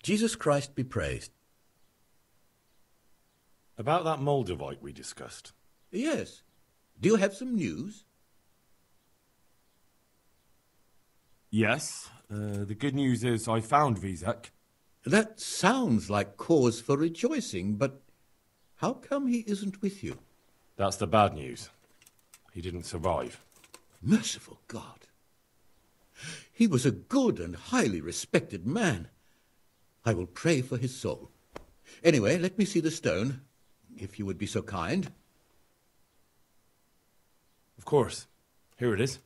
Jesus Christ be praised. About that Moldavite we discussed. Yes. Do you have some news? Yes. The good news is I found Vizek. That sounds like cause for rejoicing, but how come he isn't with you? That's the bad news. He didn't survive. Merciful God. He was a good and highly respected man. I will pray for his soul. Anyway, let me see the stone, if you would be so kind. Of course. Here it is.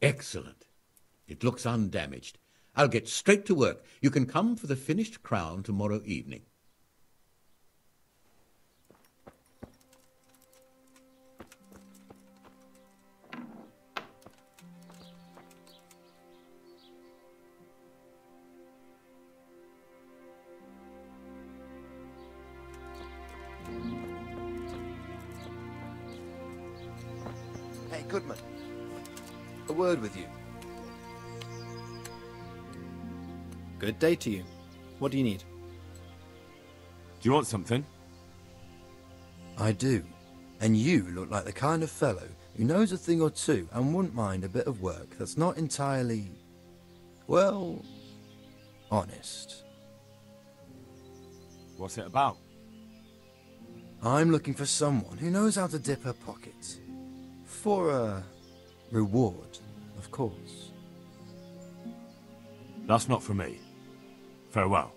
Excellent. It looks undamaged. I'll get straight to work. You can come for the finished crown tomorrow evening. Hey, Goodman. A word with you. Good day to you. What do you need? Do you want something? I do. And you look like the kind of fellow who knows a thing or two and wouldn't mind a bit of work that's not entirely, well, honest. What's it about? I'm looking for someone who knows how to dip her pockets. For a reward, of course. That's not for me. Farewell.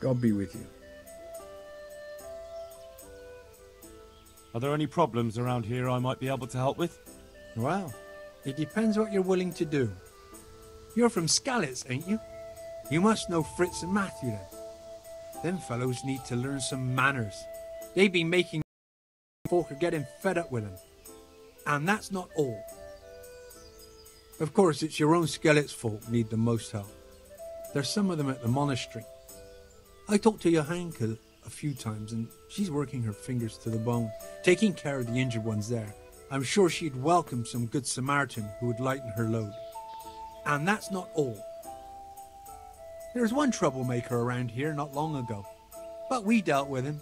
God be with you. Are there any problems around here I might be able to help with? Well, it depends what you're willing to do. You're from Skalitz, ain't you? You must know Fritz and Matthew then. Them fellows need to learn some manners. They've been making folk are getting fed up with them. And that's not all. Of course, it's your own Skalitz folk need the most help. There's some of them at the monastery. I talked to Johanka a few times, and she's working her fingers to the bone, taking care of the injured ones there. I'm sure she'd welcome some good Samaritan who would lighten her load. And that's not all. There was one troublemaker around here not long ago, but we dealt with him.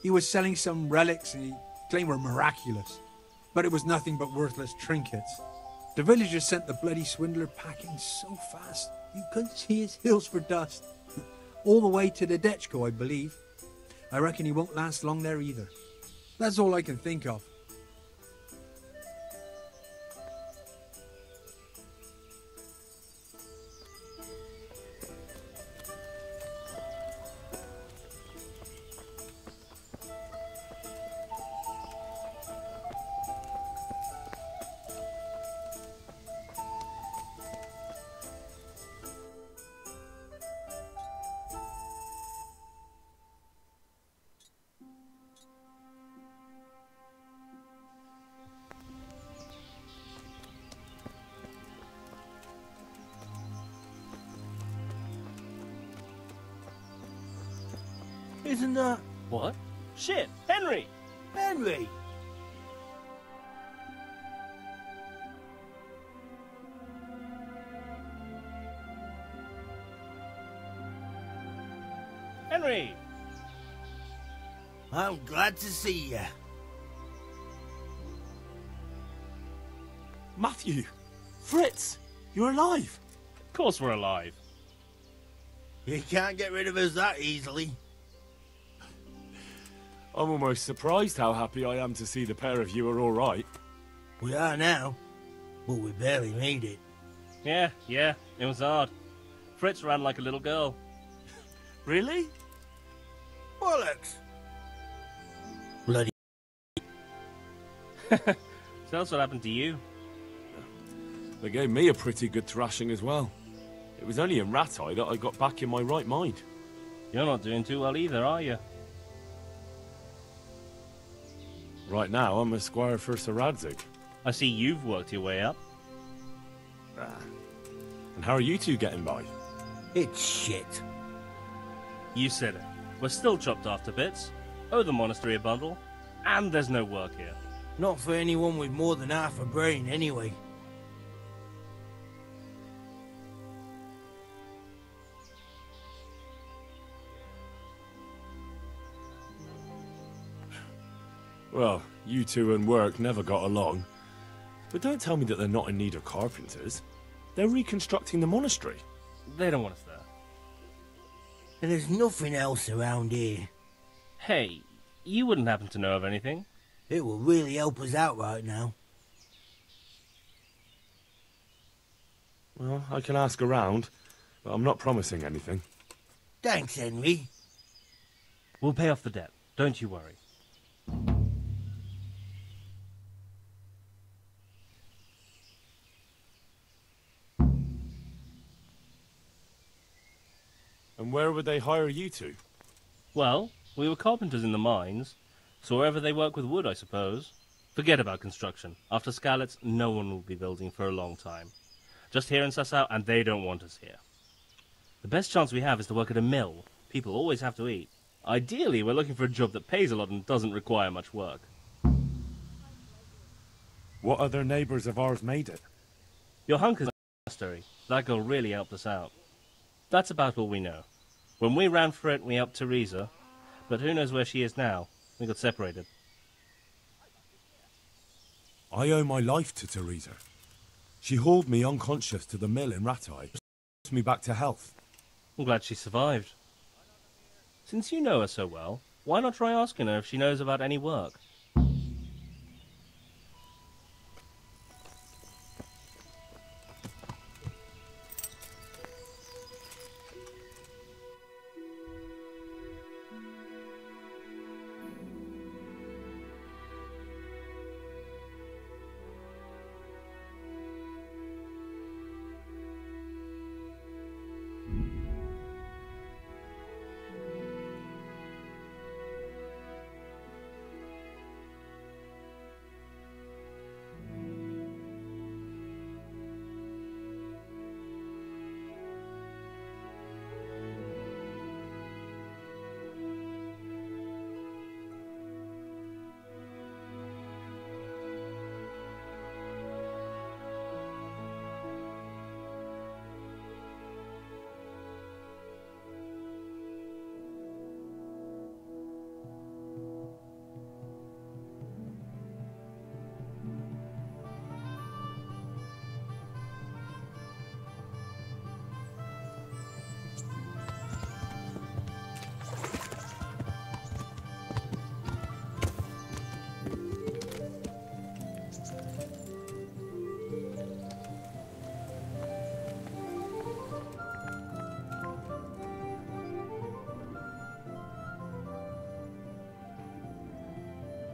He was selling some relics and he claimed were miraculous, but it was nothing but worthless trinkets. The villagers sent the bloody swindler packing so fast, you couldn't see his heels for dust. All the way to the Dechko, I believe. I reckon he won't last long there either. That's all I can think of. Isn't that... What? Shit! Henry! Henry? Henry! I'm glad to see you. Matthew! Fritz! You're alive! Of course we're alive. You can't get rid of us that easily. I'm almost surprised how happy I am to see the pair of you are all right. We are now, but we barely made it. Yeah, it was hard. Fritz ran like a little girl. Really? Bollocks! Bloody... So that's what happened to you. They gave me a pretty good thrashing as well. It was only in Rattay that I got back in my right mind. You're not doing too well either, are you? Right now, I'm a squire for Sir Radzig. I see you've worked your way up. And how are you two getting by? It's shit. You said it. We're still chopped off to bits, owe the monastery a bundle, and there's no work here. Not for anyone with more than half a brain, anyway. Well, you two and work never got along. But don't tell me that they're not in need of carpenters. They're reconstructing the monastery. They don't want us there. And there's nothing else around here. Hey, you wouldn't happen to know of anything? It will really help us out right now. Well, I can ask around, but I'm not promising anything. Thanks, Henry. We'll pay off the debt, don't you worry. And where would they hire you to? Well, we were carpenters in the mines, so wherever they work with wood, I suppose. Forget about construction. After Skalitz, no one will be building for a long time. Just here in Sasau, and they don't want us here. The best chance we have is to work at a mill. People always have to eat. Ideally, we're looking for a job that pays a lot and doesn't require much work. What other neighbours of ours made it? Your hunker's monastery. That girl really helped us out. That's about all we know. When we ran for it, we helped Teresa, but who knows where she is now? We got separated. I owe my life to Teresa. She hauled me unconscious to the mill in Rattay, nursed me back to health. I'm glad she survived. Since you know her so well, why not try asking her if she knows about any work?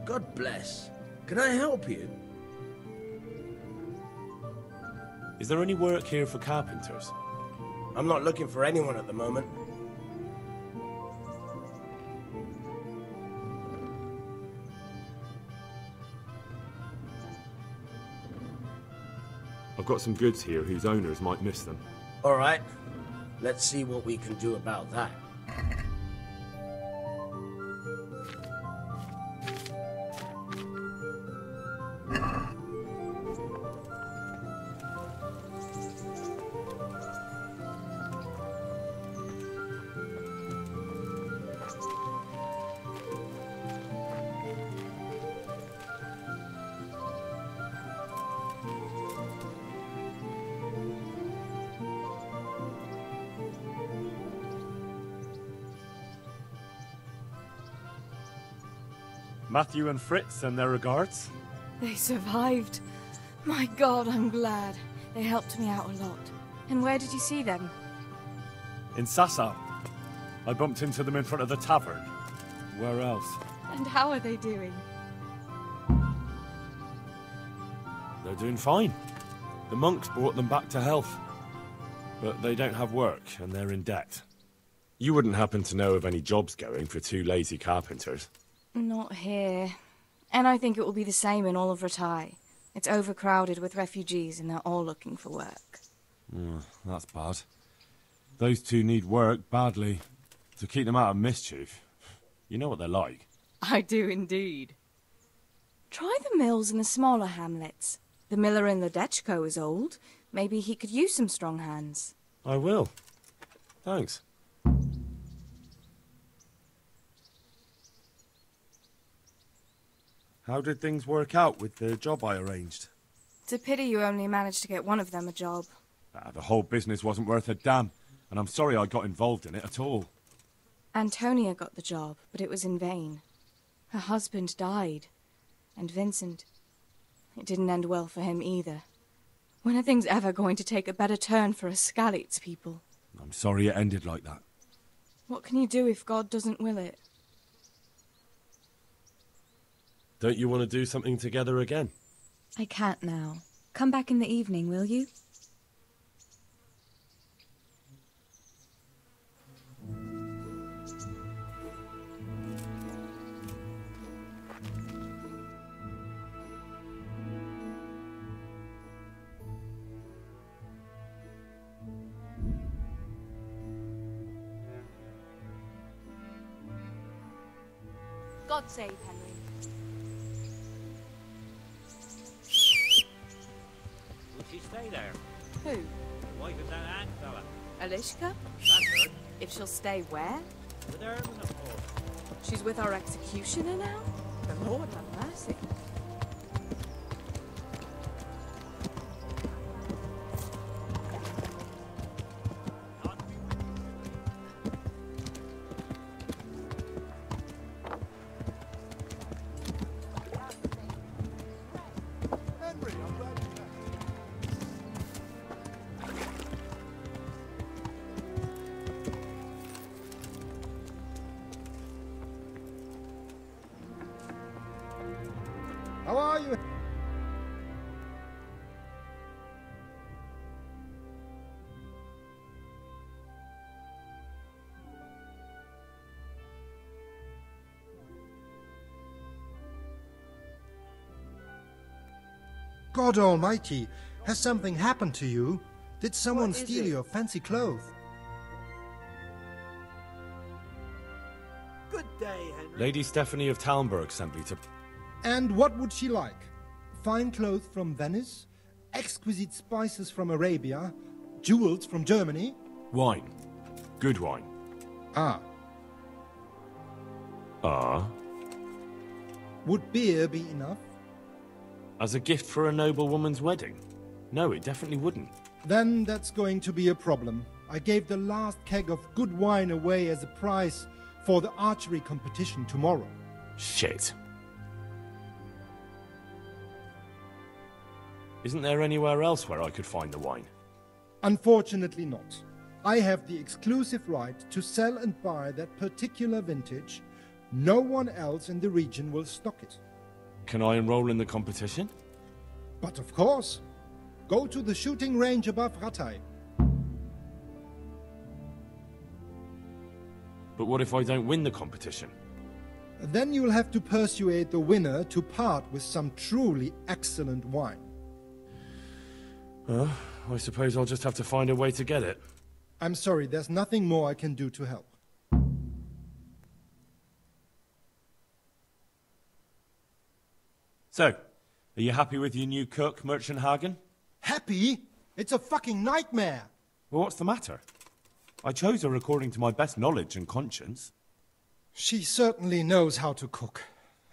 God bless. Can I help you? Is there any work here for carpenters? I'm not looking for anyone at the moment. I've got some goods here whose owners might miss them. All right. Let's see what we can do about that. Matthew and Fritz send their regards. They survived. My God, I'm glad. They helped me out a lot. And where did you see them? In Sassa. I bumped into them in front of the tavern. Where else? And how are they doing? They're doing fine. The monks brought them back to health. But they don't have work, and they're in debt. You wouldn't happen to know of any jobs going for two lazy carpenters? Not here. And I think it will be the same in all of Ratai. It's overcrowded with refugees and they're all looking for work. That's bad. Those two need work badly. To keep them out of mischief. You know what they're like. I do indeed. Try the mills in the smaller hamlets. The miller in the Dechko is old. Maybe he could use some strong hands. I will. Thanks. How did things work out with the job I arranged? It's a pity you only managed to get one of them a job. The whole business wasn't worth a damn, and I'm sorry I got involved in it at all. Antonia got the job, but it was in vain. Her husband died. And Vincent... It didn't end well for him either. When are things ever going to take a better turn for us Skalitz people? I'm sorry it ended like that. What can you do if God doesn't will it? Don't you want to do something together again? I can't now. Come back in the evening, will you? God save Henry. Will she stay there? Who? The wife of that ant fella. Alishka? That's her. If she'll stay where? With her, of course. She's with our executioner now? The Lord have mercy. How are you? God Almighty, has something happened to you? Did someone steal your fancy clothes? Good day, Henry. Lady Stephanie of Talmberg sent me to... And what would she like? Fine clothes from Venice? Exquisite spices from Arabia? Jewels from Germany? Wine. Good wine. Ah. Would beer be enough? As a gift for a noblewoman's wedding? No, it definitely wouldn't. Then that's going to be a problem. I gave the last keg of good wine away as a prize for the archery competition tomorrow. Shit. Isn't there anywhere else where I could find the wine? Unfortunately not. I have the exclusive right to sell and buy that particular vintage. No one else in the region will stock it. Can I enroll in the competition? But of course. Go to the shooting range above Rattay. But what if I don't win the competition? Then you'll have to persuade the winner to part with some truly excellent wine. I suppose I'll just have to find a way to get it. I'm sorry, there's nothing more I can do to help. So, are you happy with your new cook, Merchant Hagen? Happy? It's a fucking nightmare! Well, what's the matter? I chose her according to my best knowledge and conscience. She certainly knows how to cook.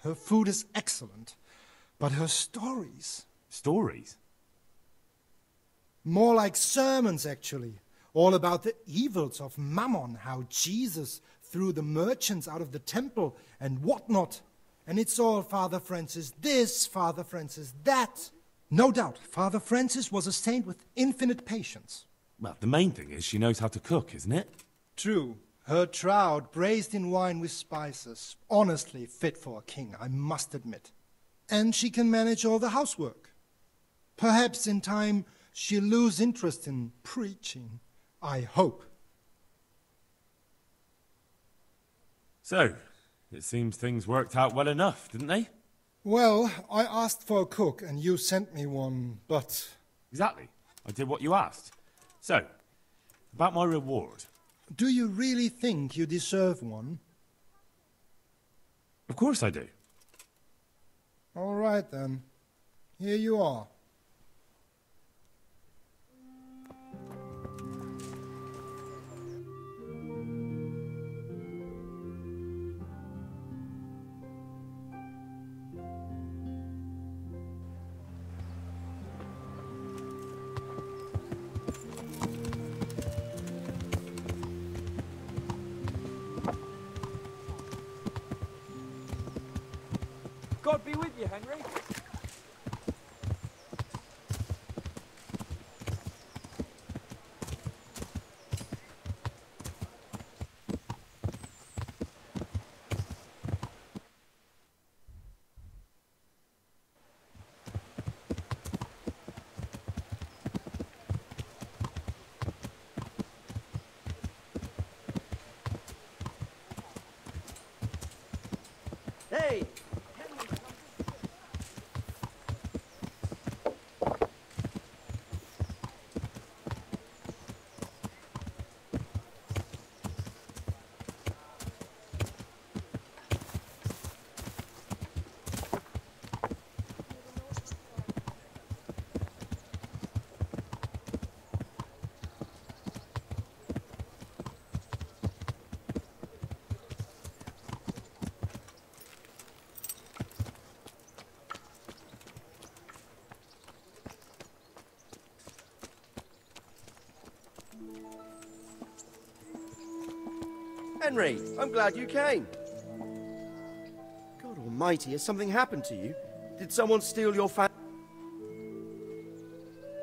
Her food is excellent. But her stories... Stories? More like sermons, actually. All about the evils of Mammon, how Jesus threw the merchants out of the temple and whatnot. And it's all Father Francis this, Father Francis that. No doubt, Father Francis was a saint with infinite patience. Well, the main thing is she knows how to cook, isn't it? True. Her trout, braised in wine with spices, honestly fit for a king, I must admit. And she can manage all the housework. Perhaps in time she'll lose interest in preaching. I hope. So, it seems things worked out well enough, didn't they? Well, I asked for a cook and you sent me one, but... Exactly. I did what you asked. So, about my reward. Do you really think you deserve one? Of course I do. All right then. Here you are. God be with you, Henry. Hey! Henry, I'm glad you came. God almighty, has something happened to you? Did someone steal your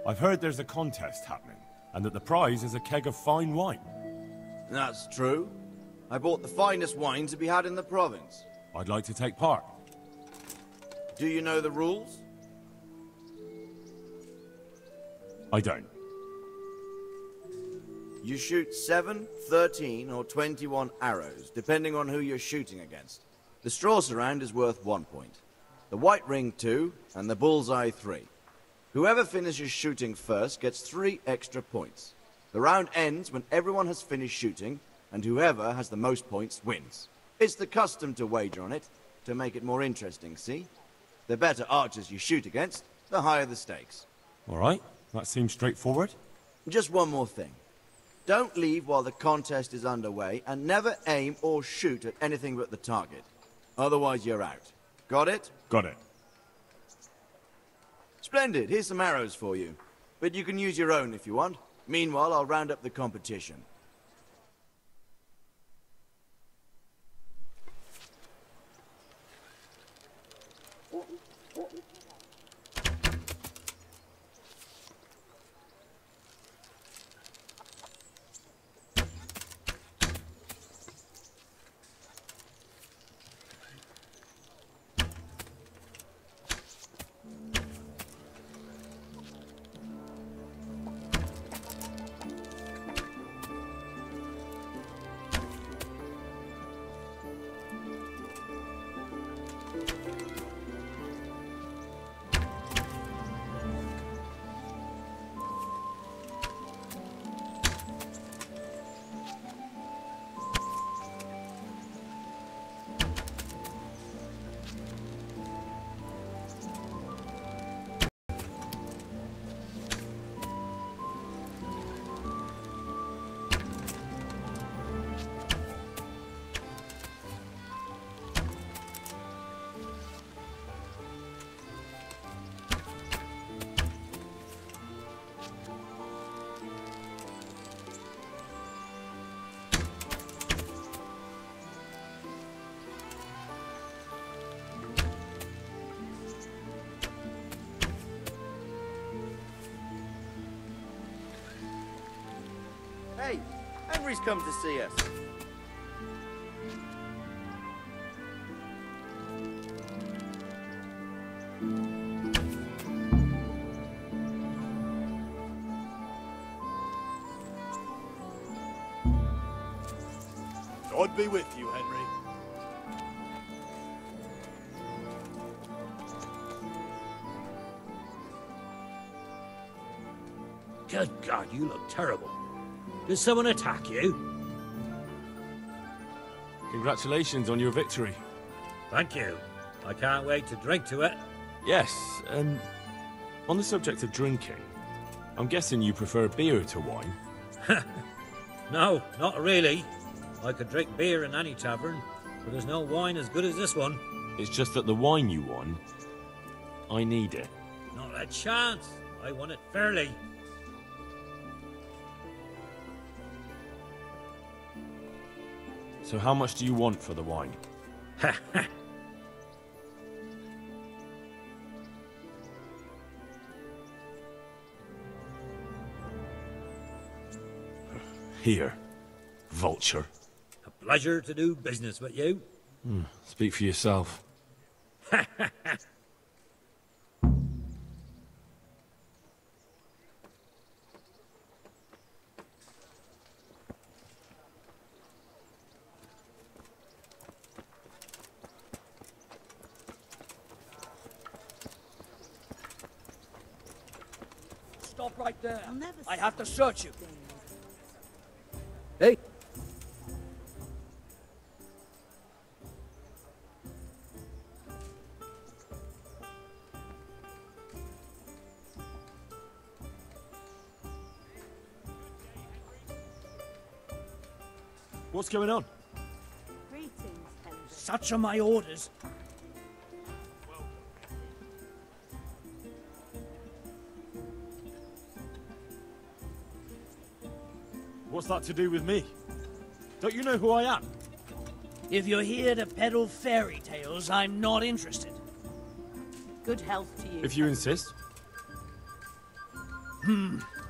I've heard there's a contest happening, and that the prize is a keg of fine wine. That's true. I bought the finest wine to be had in the province. I'd like to take part. Do you know the rules? I don't. You shoot 7, 13, or 21 arrows, depending on who you're shooting against. The straw surround is worth 1 point, the white ring 2, and the bullseye 3. Whoever finishes shooting first gets 3 extra points. The round ends when everyone has finished shooting, and whoever has the most points wins. It's the custom to wager on it, to make it more interesting, see? The better archers you shoot against, the higher the stakes. All right, that seems straightforward. Just one more thing. Don't leave while the contest is underway, and never aim or shoot at anything but the target. Otherwise you're out. Got it? Got it. Splendid, here's some arrows for you. But you can use your own if you want. Meanwhile, I'll round up the competition. Hey, Henry's come to see us. God be with you, Henry. Good God, you look terrible. Did someone attack you? Congratulations on your victory. Thank you. I can't wait to drink to it. Yes, and on the subject of drinking, I'm guessing you prefer beer to wine. No, not really. I could drink beer in any tavern, but there's no wine as good as this one. It's just that the wine you won, I need it. Not a chance. I won it fairly. So how much do you want for the wine? Here, vulture. A pleasure to do business with you. Speak for yourself. Stop right there. I have to search you. Hey! What's going on? Such are my orders. What's that to do with me? Don't you know who I am? If you're here to peddle fairy tales, I'm not interested. Good health to you. If you insist.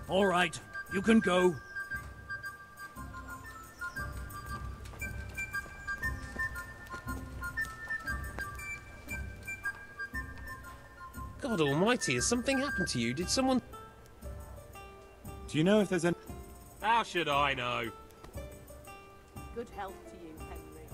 All right. You can go. God almighty, has something happened to you? Did someone... Do you know if there's any... How should I know? Good health to you, Henry.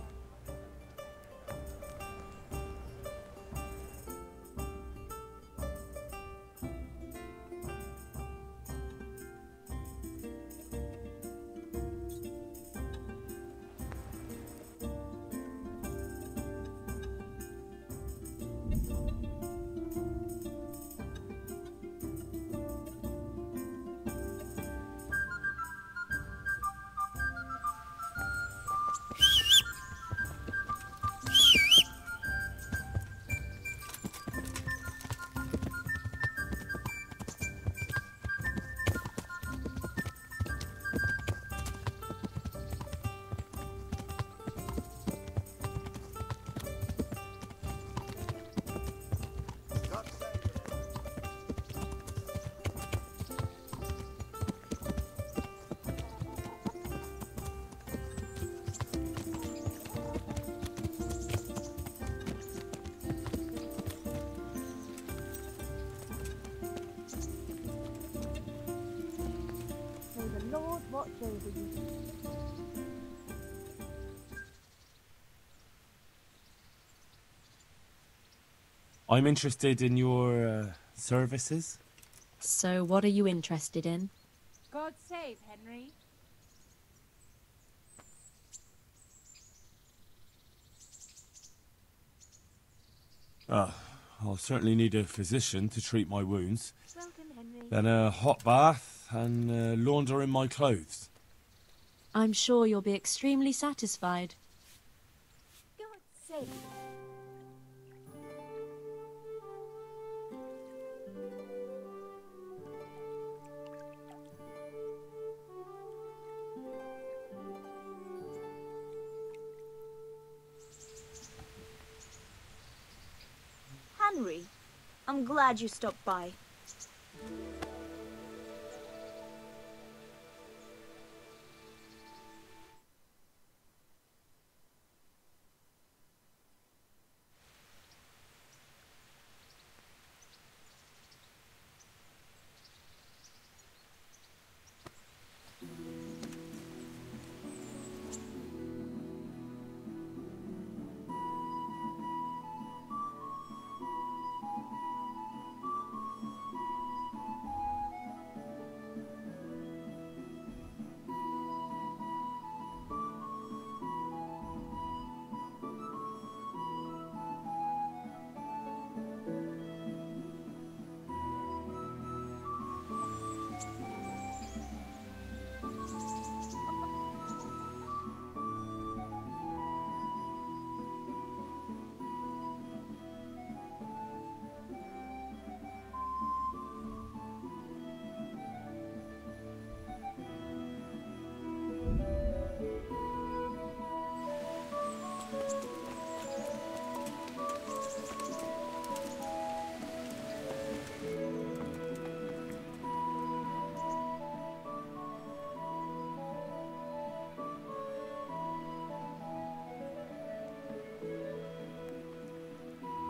Watch over you. I'm interested in your services. So what are you interested in? God save Henry. I'll certainly need a physician to treat my wounds. Welcome, Henry. Then a hot bath and laundering my clothes. I'm sure you'll be extremely satisfied. God save. Henry, I'm glad you stopped by.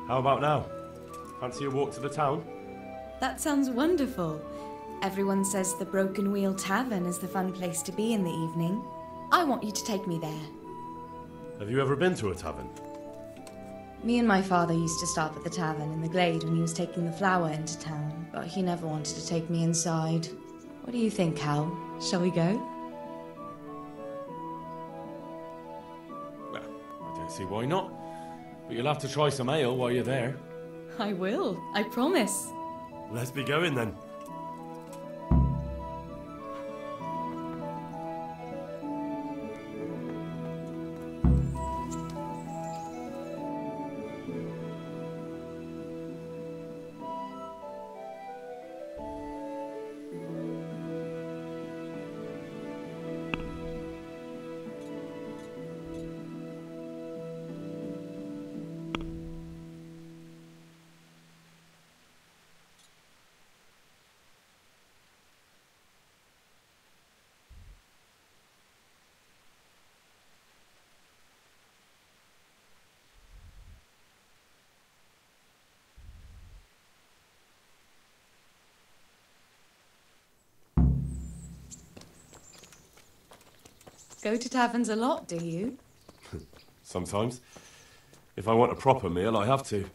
How about now? Fancy a walk to the town? That sounds wonderful. Everyone says the Broken Wheel Tavern is the fun place to be in the evening. I want you to take me there. Have you ever been to a tavern? Me and my father used to stop at the tavern in the glade when he was taking the flour into town, but he never wanted to take me inside. What do you think, Hal? Shall we go? Well, I don't see why not. But you'll have to try some ale while you're there. I will, I promise. Let's be going then. Go to taverns a lot, do you? Sometimes. If I want a proper meal, I have to.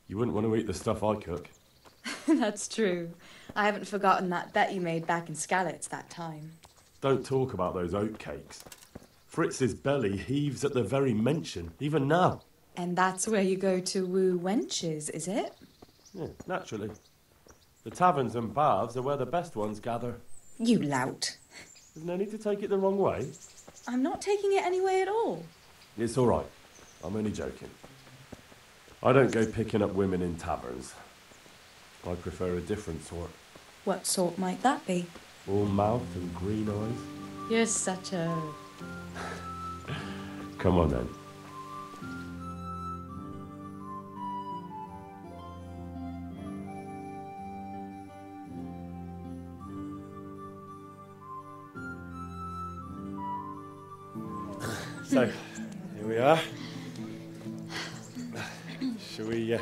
You wouldn't want to eat the stuff I cook. That's true. I haven't forgotten that bet you made back in Skalitz that time. Don't talk about those oat cakes. Fritz's belly heaves at the very mention, even now. And that's where you go to woo wenches, is it? Yeah, naturally. The taverns and baths are where the best ones gather. You lout. There's no need to take it the wrong way. I'm not taking it any way at all. It's all right. I'm only joking. I don't go picking up women in taverns. I prefer a different sort. What sort might that be? All mouth and green eyes. You're such a... Come on then. So, here we are. Shall we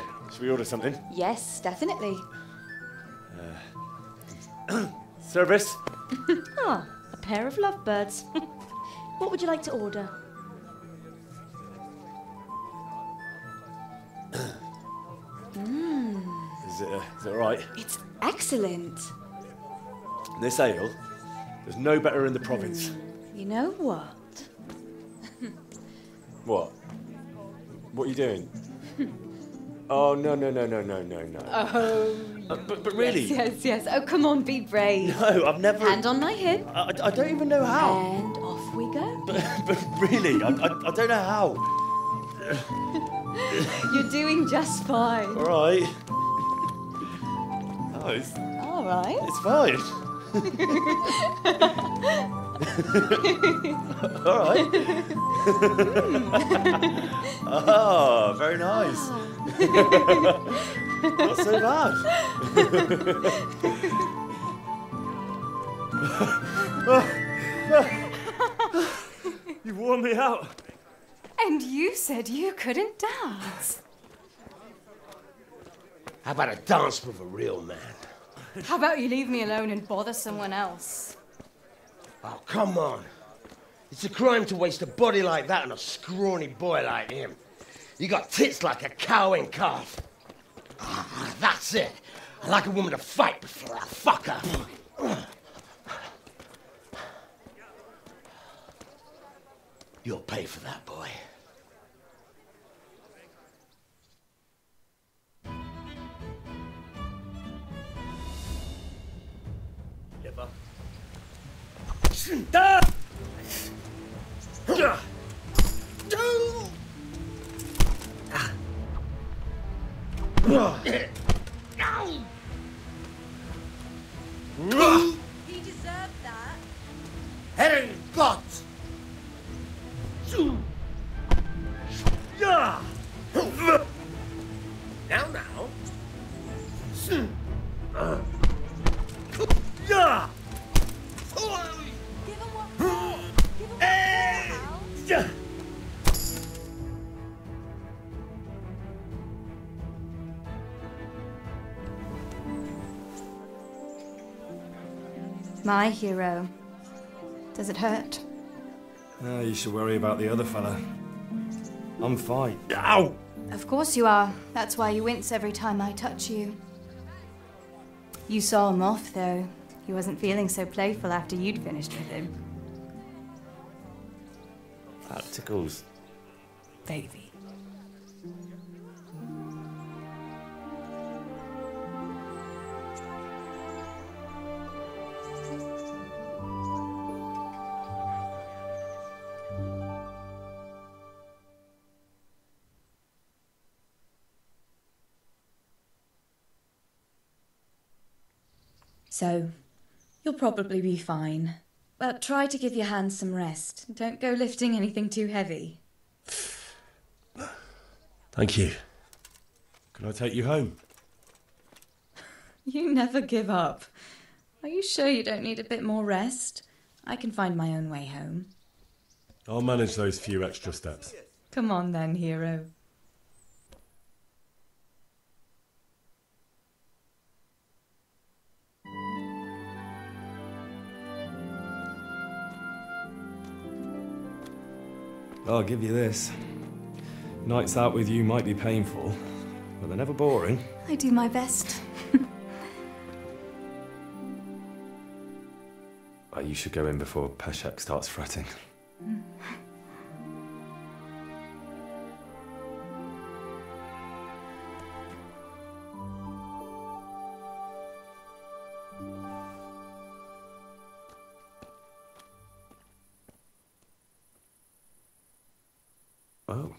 order something? Yes, definitely. Service? Ah, a pair of lovebirds. What would you like to order? Is it all right? It's excellent. This ale, there's no better in the province. You know what? What? What are you doing? Oh, no. Oh, But really? Yes. Oh, come on, be brave. No, I've never... Hand on my hip. I don't even know how. And off we go. But really, I don't know how. You're doing just fine. All right. Oh, it's All right. fine. All right. Oh, very nice. Not so bad. You've worn me out. And you said you couldn't dance. How about a dance with a real man? How about you leave me alone and bother someone else? Oh, come on. It's a crime to waste a body like that on a scrawny boy like him. You got tits like a cow in calf. That's it. I like a woman to fight before I fuck her. You'll pay for that, boy. Liver. He deserved that. Head and guts. Now. Give him what for. Give him what for, Hal. My hero. Does it hurt? You should worry about the other fella. I'm fine. Ow! Of course you are. That's why you wince every time I touch you. You saw him off, though. He wasn't feeling so playful after you'd finished with him. That tickles. Baby. So, you'll probably be fine. But try to give your hands some rest. Don't go lifting anything too heavy. Thank you. Can I take you home? You never give up. Are you sure you don't need a bit more rest? I can find my own way home. I'll manage those few extra steps. Come on then, hero. I'll give you this. Nights out with you might be painful, but they're never boring. I do my best. You should go in before Peshek starts fretting. Oh.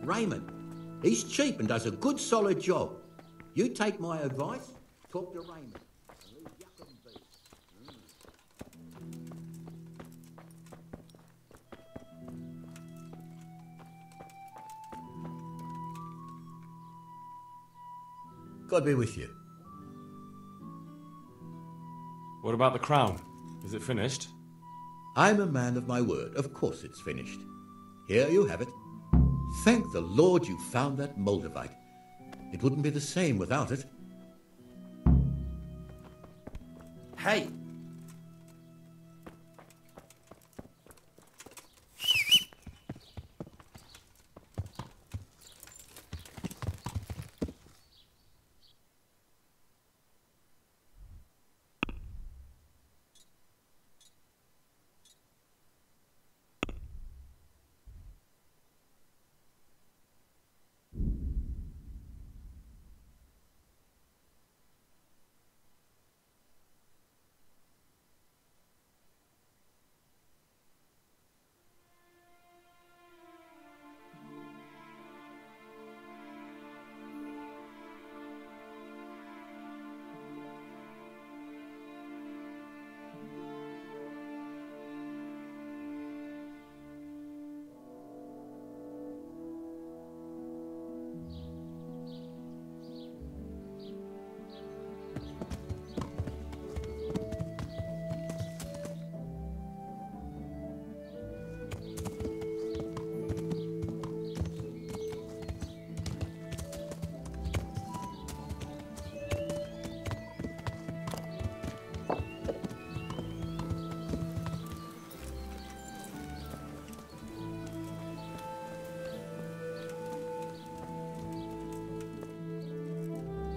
Raymond. He's cheap and does a good solid job. You take my advice, talk to Raymond. God be with you. What about the crown? Is it finished? I'm a man of my word. Of course it's finished. Here you have it. Thank the Lord you found that Moldavite. It wouldn't be the same without it. Hey!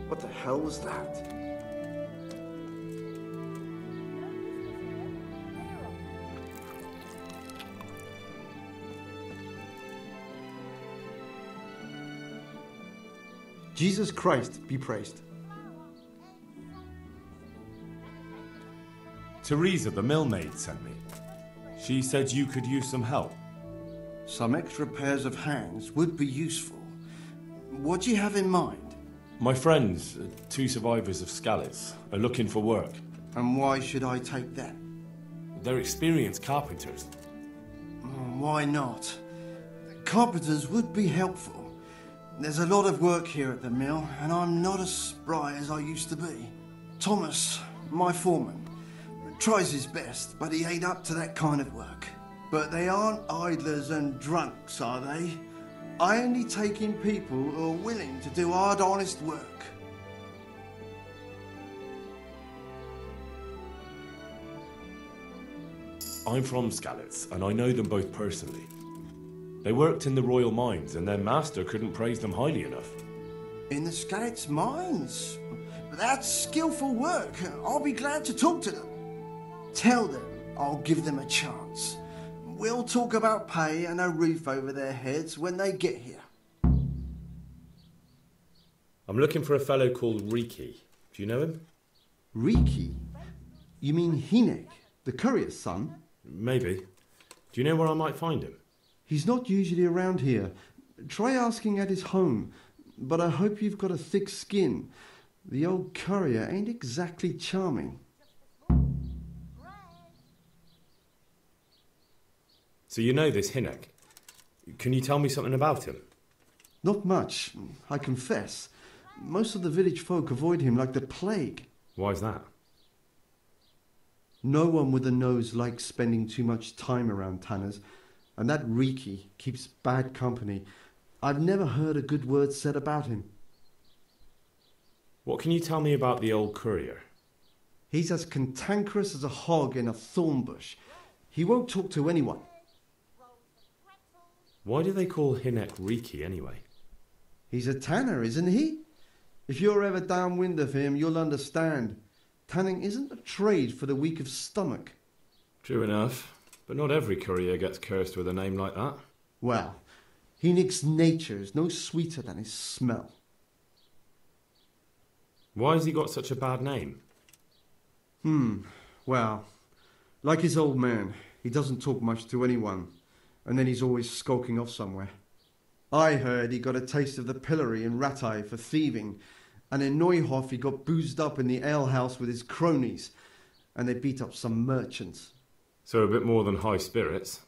What the hell was that? Jesus Christ be praised. Teresa, the millmaid, sent me. She said you could use some help. Some extra pairs of hands would be useful. What do you have in mind? My friends, two survivors of Skalitz, are looking for work. And why should I take them? They're experienced carpenters. Why not? Carpenters would be helpful. There's a lot of work here at the mill, and I'm not as spry as I used to be. Thomas, my foreman, tries his best, but he ain't up to that kind of work. But they aren't idlers and drunks, are they? I only take in people who are willing to do hard, honest work. I'm from Skalitz, and I know them both personally. They worked in the royal mines, and their master couldn't praise them highly enough. In the Skalitz mines? That's skillful work. I'll be glad to talk to them. Tell them I'll give them a chance. We'll talk about pay and a roof over their heads when they get here. I'm looking for a fellow called Riki. Do you know him? Riki? You mean Hinek, the courier's son? Maybe. Do you know where I might find him? He's not usually around here. Try asking at his home, but I hope you've got a thick skin. The old courier ain't exactly charming. So you know this Hinek. Can you tell me something about him? Not much, I confess. Most of the village folk avoid him like the plague. Why's that? No one with a nose likes spending too much time around tanners, and that Riki keeps bad company. I've never heard a good word said about him. What can you tell me about the old courier? He's as cantankerous as a hog in a thorn bush. He won't talk to anyone. Why do they call Hinek Riki anyway? He's a tanner, isn't he? If you're ever downwind of him, you'll understand. Tanning isn't a trade for the weak of stomach. True enough, but not every courier gets cursed with a name like that. Well, Hinek's nature's no sweeter than his smell. Why has he got such a bad name? Well, like his old man, he doesn't talk much to anyone, and then he's always skulking off somewhere. I heard he got a taste of the pillory in Rattay for thieving, and in Neuhof he got boozed up in the alehouse with his cronies, and they beat up some merchants. So a bit more than high spirits?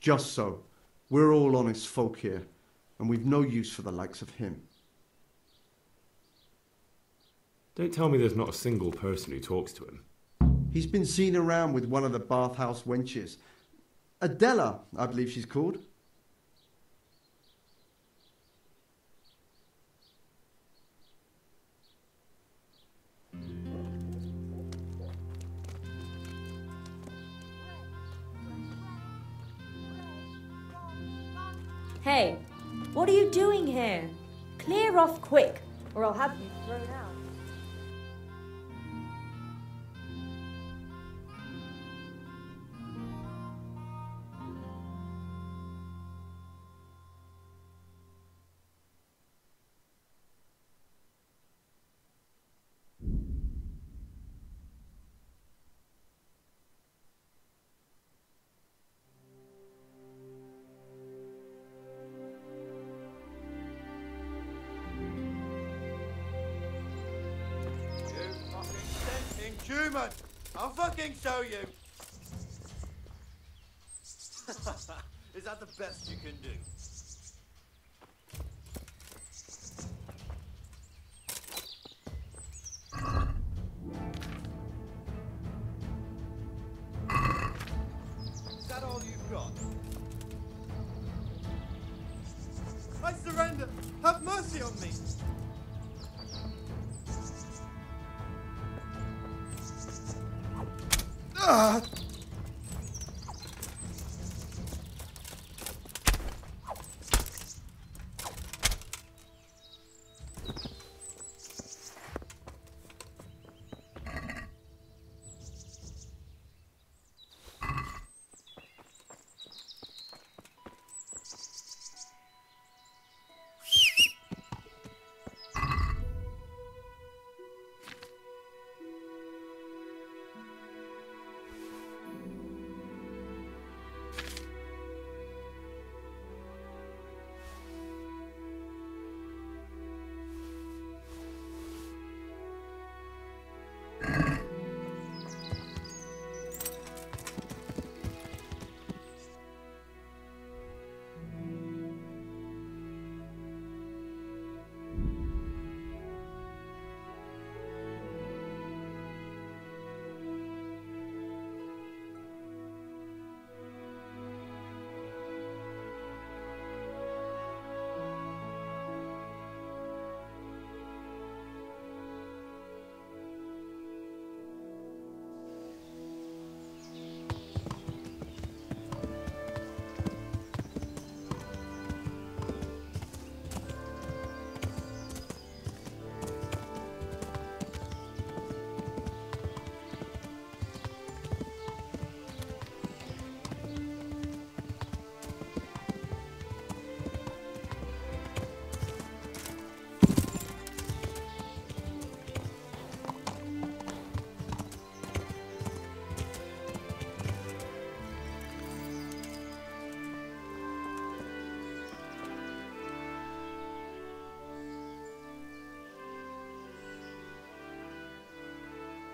Just so. We're all honest folk here, and we've no use for the likes of him. Don't tell me there's not a single person who talks to him. He's been seen around with one of the bathhouse wenches. Adela, I believe she's called. Hey, what are you doing here? Clear off quick, or I'll have you thrown out. Human! I'll fucking show you! Is that the best you can do? Is that all you've got? I surrender! Have mercy on me! Ah!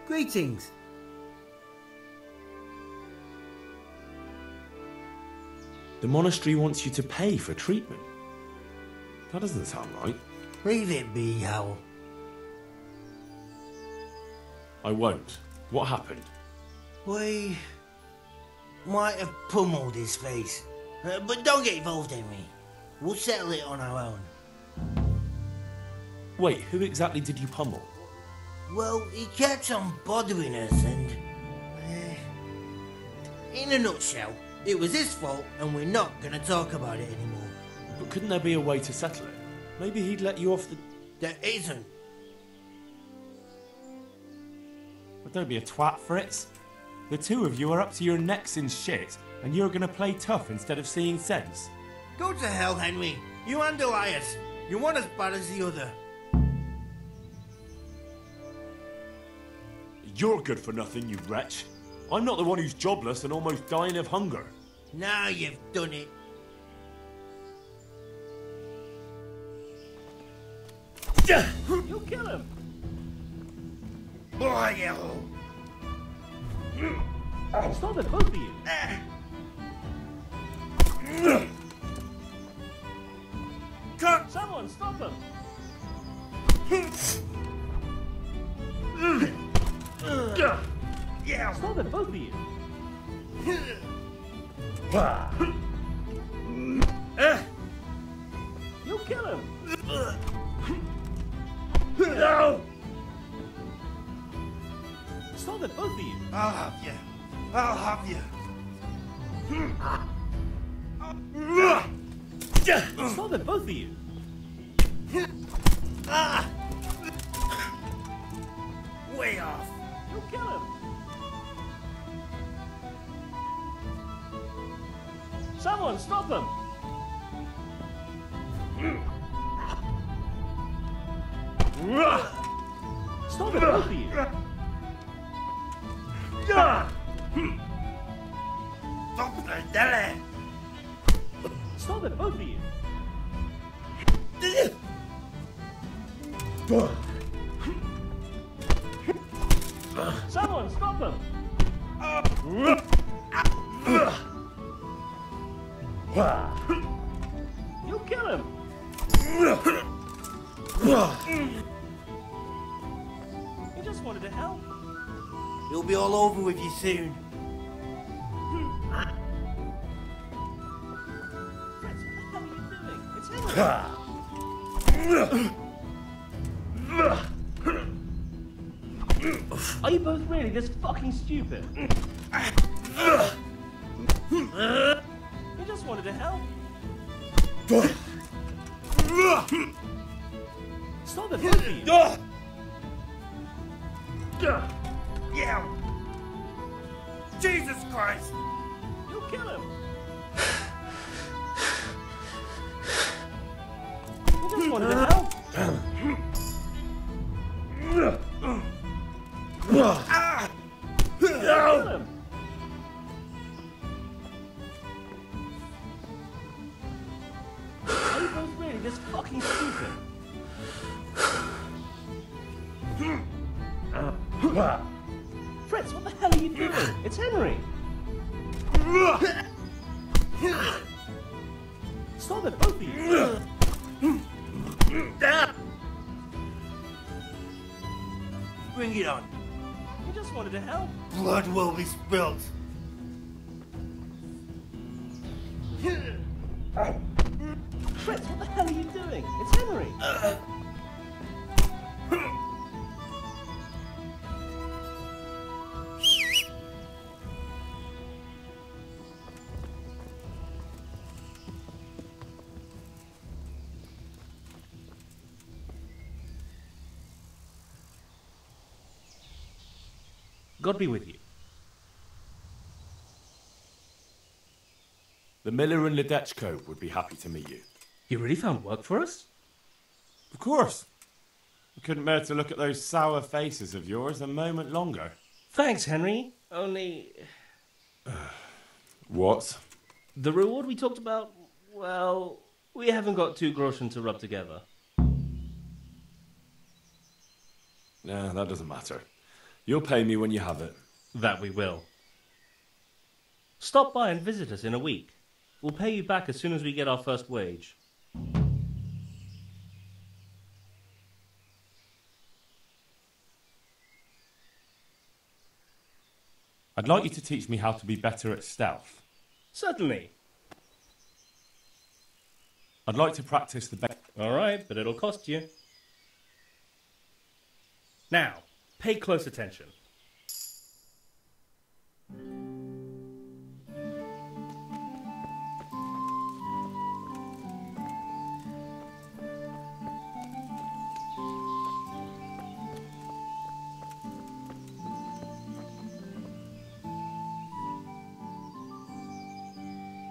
Greetings. The monastery wants you to pay for treatment. That doesn't sound right. Leave it be, Howell. I won't. What happened? We might have pummeled his face. But don't get involved, Henry. We'll settle it on our own. Wait, who exactly did you pummel? Well, he kept on bothering us and... in a nutshell, it was his fault and we're not going to talk about it anymore. But couldn't there be a way to settle it? Maybe he'd let you off the... There isn't. But don't be a twat, Fritz. The two of you are up to your necks in shit, and you're going to play tough instead of seeing sense. Go to hell, Henry. You and Elias. You're one as bad as the other. You're good for nothing, you wretch. I'm not the one who's jobless and almost dying of hunger. Now you've done it. You'll kill him. Stop it, both of you. Someone stop him. Stop it, both of you. You'll kill him. No. Stop it, both of you. I'll have you. I'll have you. Stop it, both of you. Way off. You'll kill him. Someone stop him. Stop it, both of you. Stop the deli. Stop it, both of you. Someone stop him. You'll kill him. He just wanted to help. He'll be all over with you soon. Fritz, what the hell are you doing? It's Henry. Are you both really this fucking stupid? He just wanted to help. Stop it, both of you. Yeah. Jesus Christ. You'll kill him. He just wanted to help. You'll kill him. Are you both really this fucking stupid? Fritz, what the hell are you doing? It's Henry. Stop it, both of you. Bring it on. He just wanted to help. Blood will be spilled. Fritz, what the hell are you doing? It's Henry. God be with you. The miller and Ledechko would be happy to meet you. You really found work for us? Of course. I couldn't bear to look at those sour faces of yours a moment longer. Thanks, Henry. Only... What? The reward we talked about, well, we haven't got 2 groschen to rub together. Nah, that doesn't matter. You'll pay me when you have it. That we will. Stop by and visit us in a week. We'll pay you back as soon as we get our first wage. I'd like you to teach me how to be better at stealth. Certainly. I'd like to practice the All right, but it'll cost you. Now, pay close attention.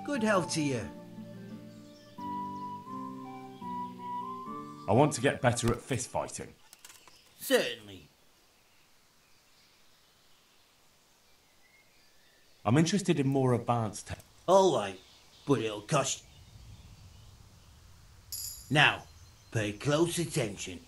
Good health to you. I want to get better at fist fighting. Certainly. I'm interested in more advanced All right, but it'll cost you. Now, pay close attention.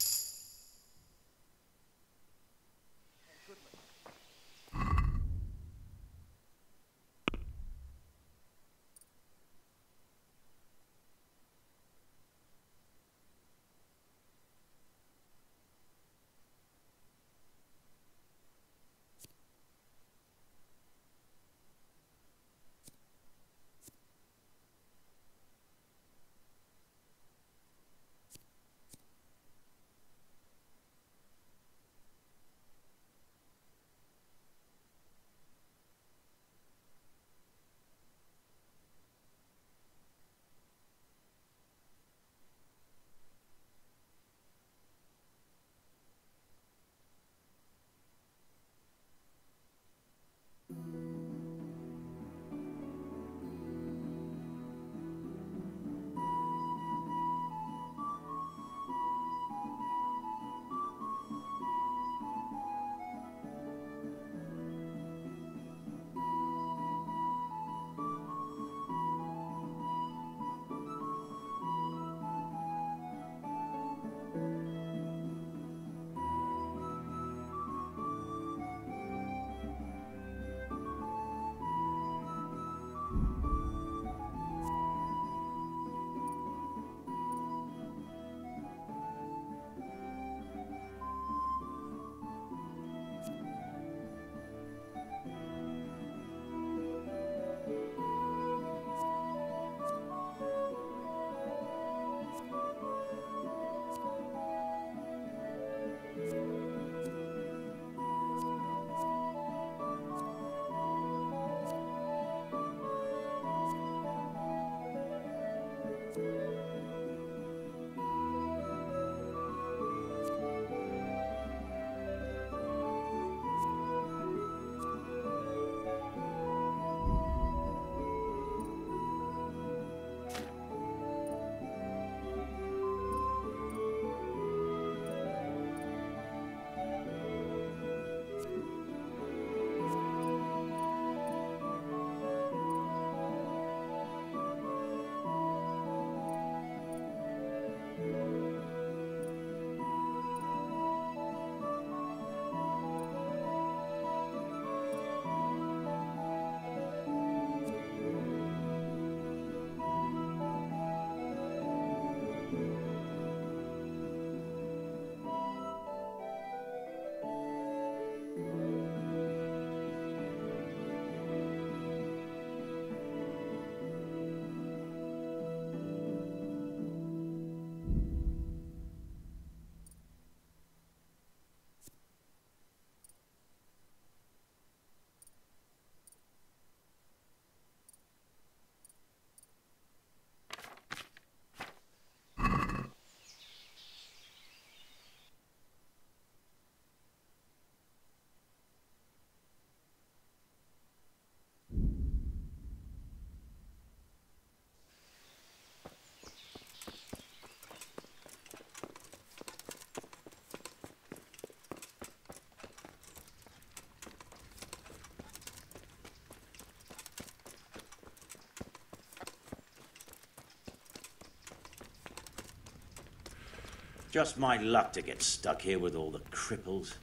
Just my luck to get stuck here with all the cripples.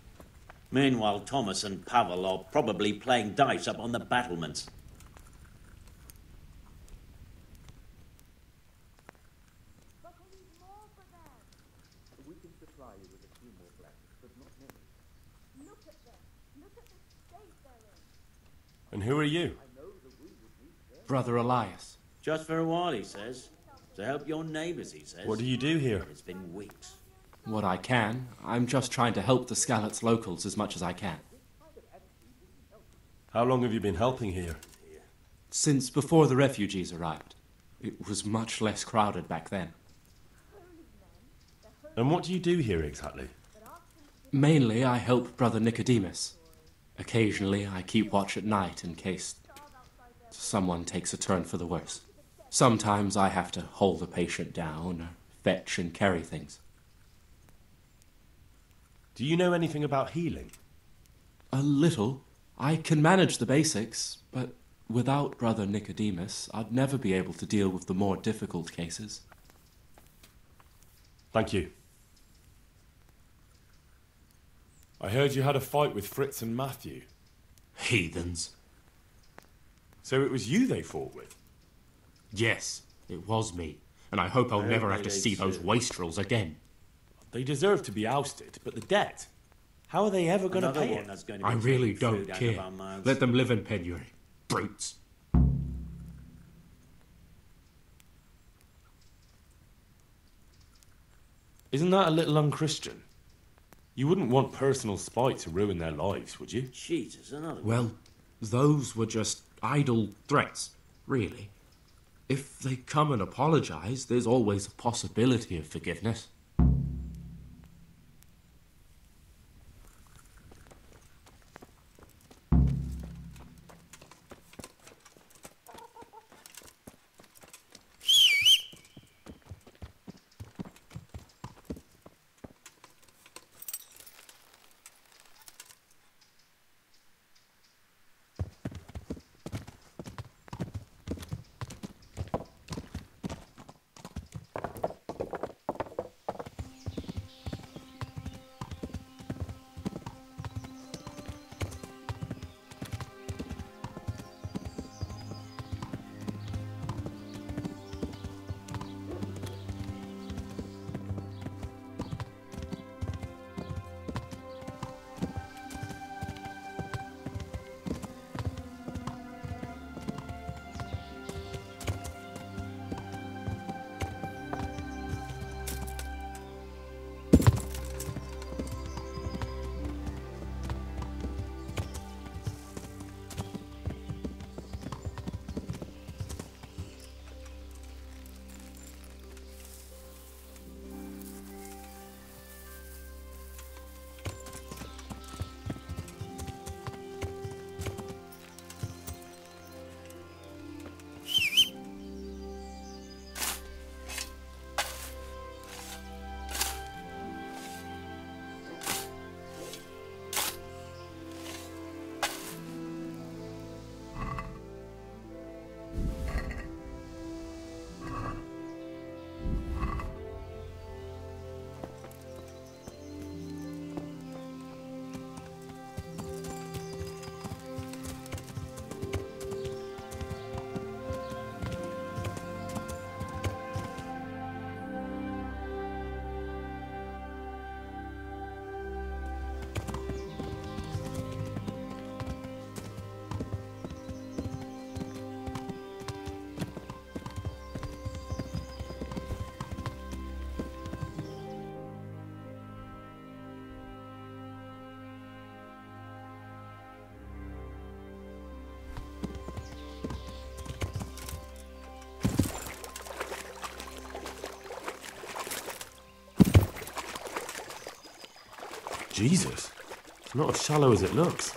Meanwhile, Thomas and Pavel are probably playing dice up on the battlements. We can supply you with a few more blankets, but not many. Look at them. Look at the state they're in. And who are you? Brother Elias. Just for a while, he says. To help your neighbours, he says. What do you do here? It's been weeks. What I can. I'm just trying to help the Skalitz locals as much as I can. How long have you been helping here? Since before the refugees arrived. It was much less crowded back then. And what do you do here exactly? Mainly, I help Brother Nicodemus. Occasionally, I keep watch at night in case someone takes a turn for the worse. Sometimes I have to hold a patient down or fetch and carry things. Do you know anything about healing? A little. I can manage the basics, but without Brother Nicodemus, I'd never be able to deal with the more difficult cases. Thank you. I heard you had a fight with Fritz and Matthew. Heathens. So it was you they fought with? Yes, it was me, and I hope I'll never have to see those wastrels again. They deserve to be ousted, but the debt? How are they ever going to pay it? I really don't care. Let them live in penury. Brutes. Isn't that a little unchristian? You wouldn't want personal spite to ruin their lives, would you? Jesus, another one. Well, those were just idle threats, really. If they come and apologize, there's always a possibility of forgiveness. Jesus, it's not as shallow as it looks.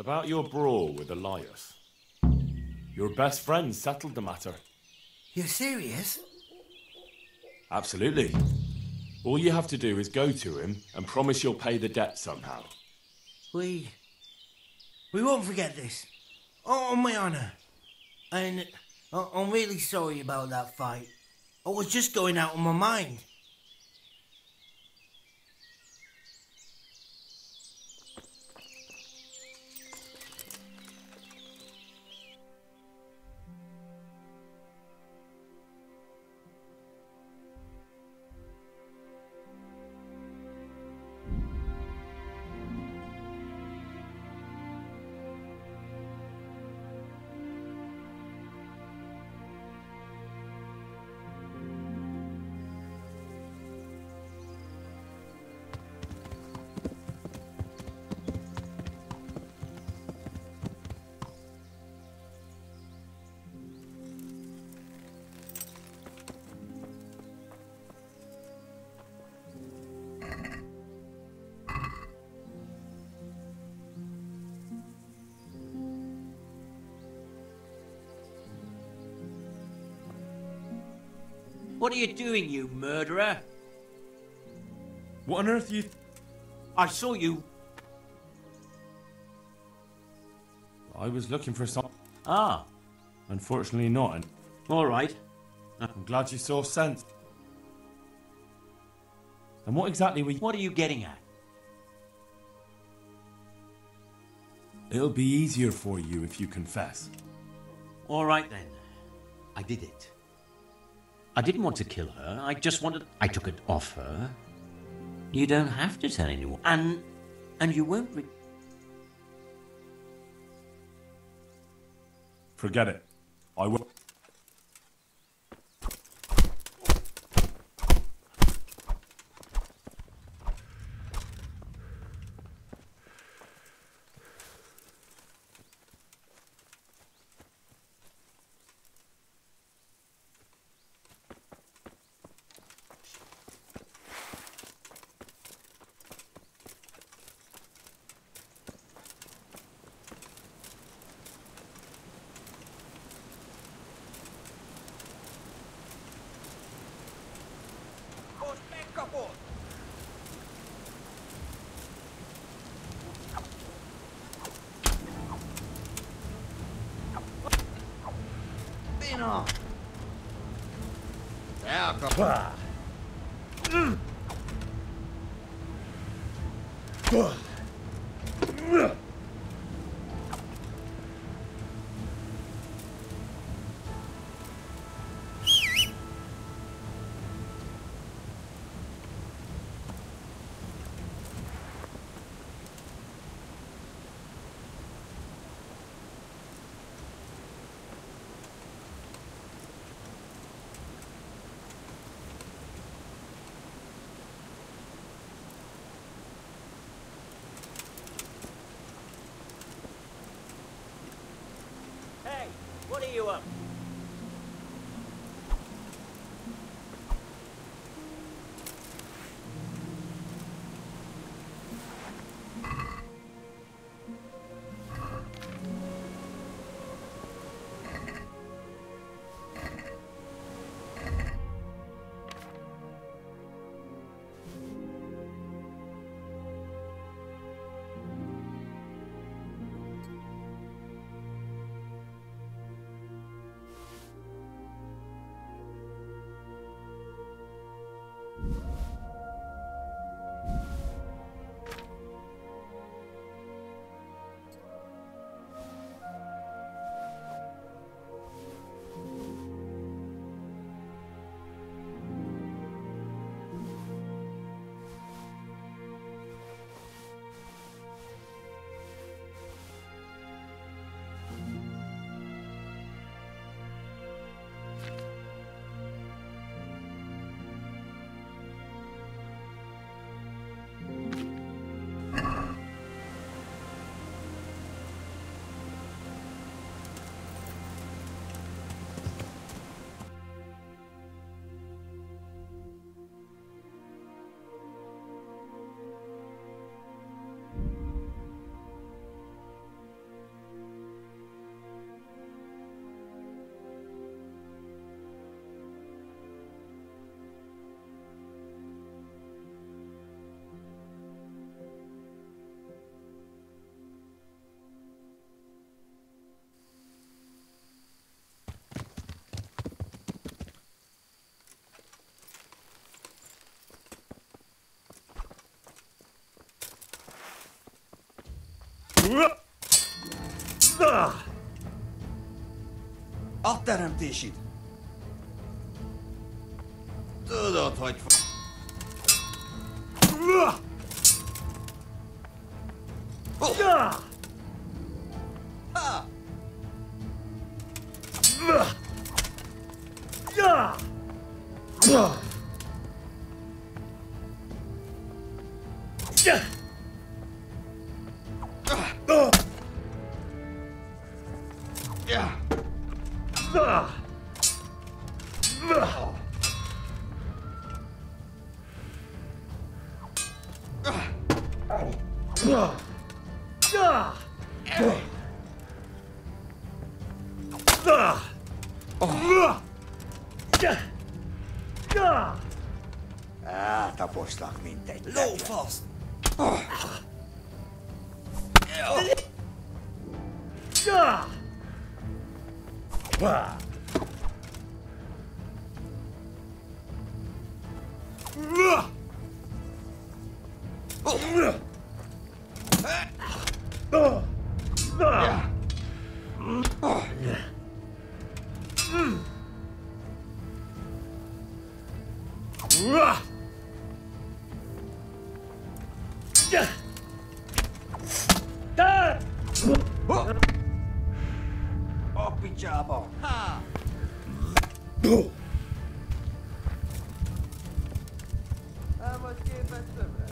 About your brawl with Elias. Your best friend settled the matter. You're serious? Absolutely. All you have to do is go to him and promise you'll pay the debt somehow. We won't forget this. On my honour. And I'm really sorry about that fight. I was just going out of my mind. What are you doing, you murderer? What on earth you... I saw you... I was looking for some... Ah. Unfortunately not. And all right. I'm glad you saw sense. And what exactly were you... What are you getting at? It'll be easier for you if you confess. All right, then. I did it. I didn't want to kill her. I just wanted... I took it off her. You don't have to tell anyone. And you won't... Forget it. I will... What are you up? Achter téged! Tudod, hogy... Taposlak, mint egy Lófasz! A picsába! Ha! El vagy képes többre?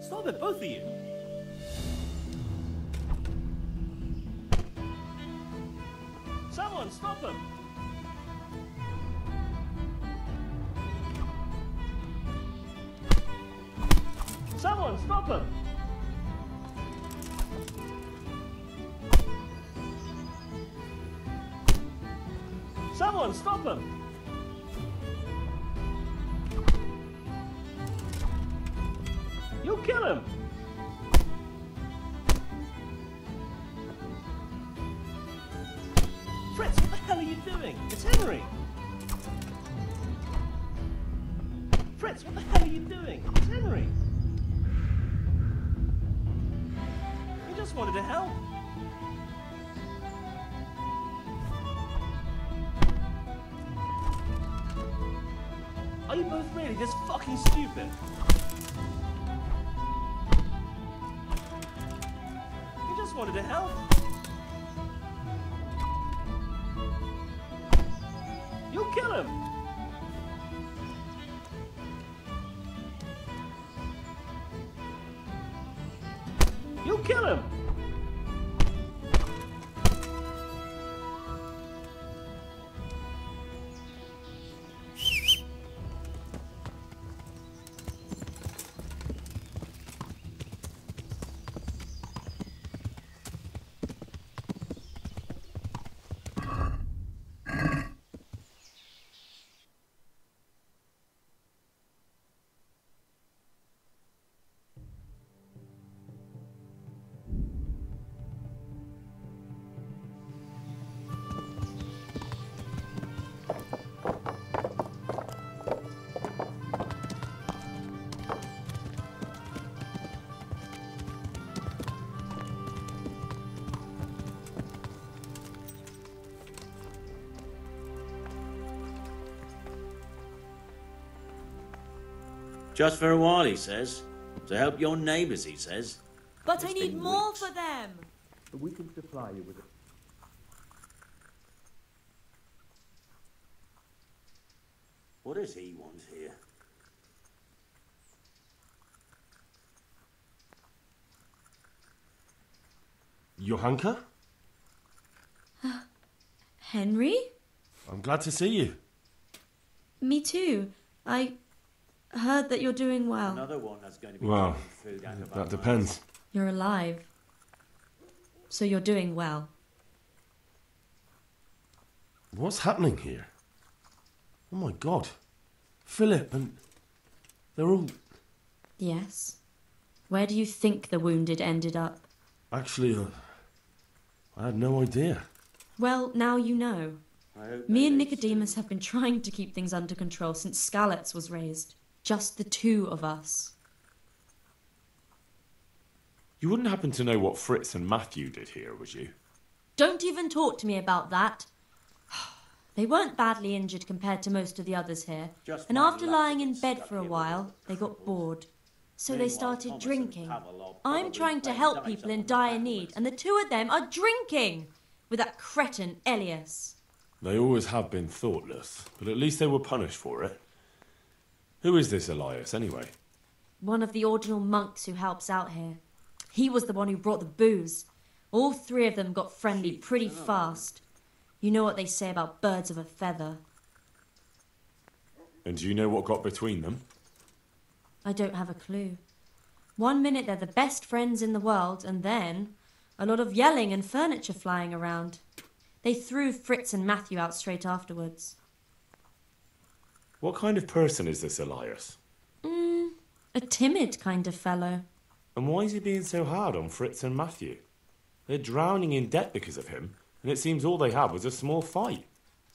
Stop it, both of you! Someone, stop him! Someone, stop him! Someone, stop him! You'll kill him! Fritz, what the hell are you doing? It's Henry! Fritz, what the hell are you doing? It's Henry! He just wanted to help. Are you both really this fucking stupid? He just wanted to help. You'll kill him. You'll kill him. Just for a while, he says. To help your neighbours, he says. But I need more for them. We can supply you with it. What does he want here? Johanka? Henry? I'm glad to see you. Me too. I heard that you're doing well. Another one that's going to be Well, taking food out of that our depends. You're alive. So you're doing well. What's happening here? Oh my God. Philip and... they're all... Yes. Where do you think the wounded ended up? Actually, I had no idea. Well, now you know. Me and Nicodemus have been trying to keep things under control since Skalitz was raised. Just the two of us. You wouldn't happen to know what Fritz and Matthew did here, would you? Don't even talk to me about that. They weren't badly injured compared to most of the others here. And after lying in bed for a while, they got bored. So they started drinking. I'm trying to help people in dire need, and the two of them are drinking with that cretin Elias. They always have been thoughtless, but at least they were punished for it. Who is this Elias, anyway? One of the ordinal monks who helps out here. He was the one who brought the booze. All three of them got friendly pretty fast. You know what they say about birds of a feather. And do you know what got between them? I don't have a clue. 1 minute they're the best friends in the world, and then a lot of yelling and furniture flying around. They threw Fritz and Matthew out straight afterwards. What kind of person is this Elias? A timid kind of fellow. And why is he being so hard on Fritz and Matthew? They're drowning in debt because of him, and it seems all they had was a small fight.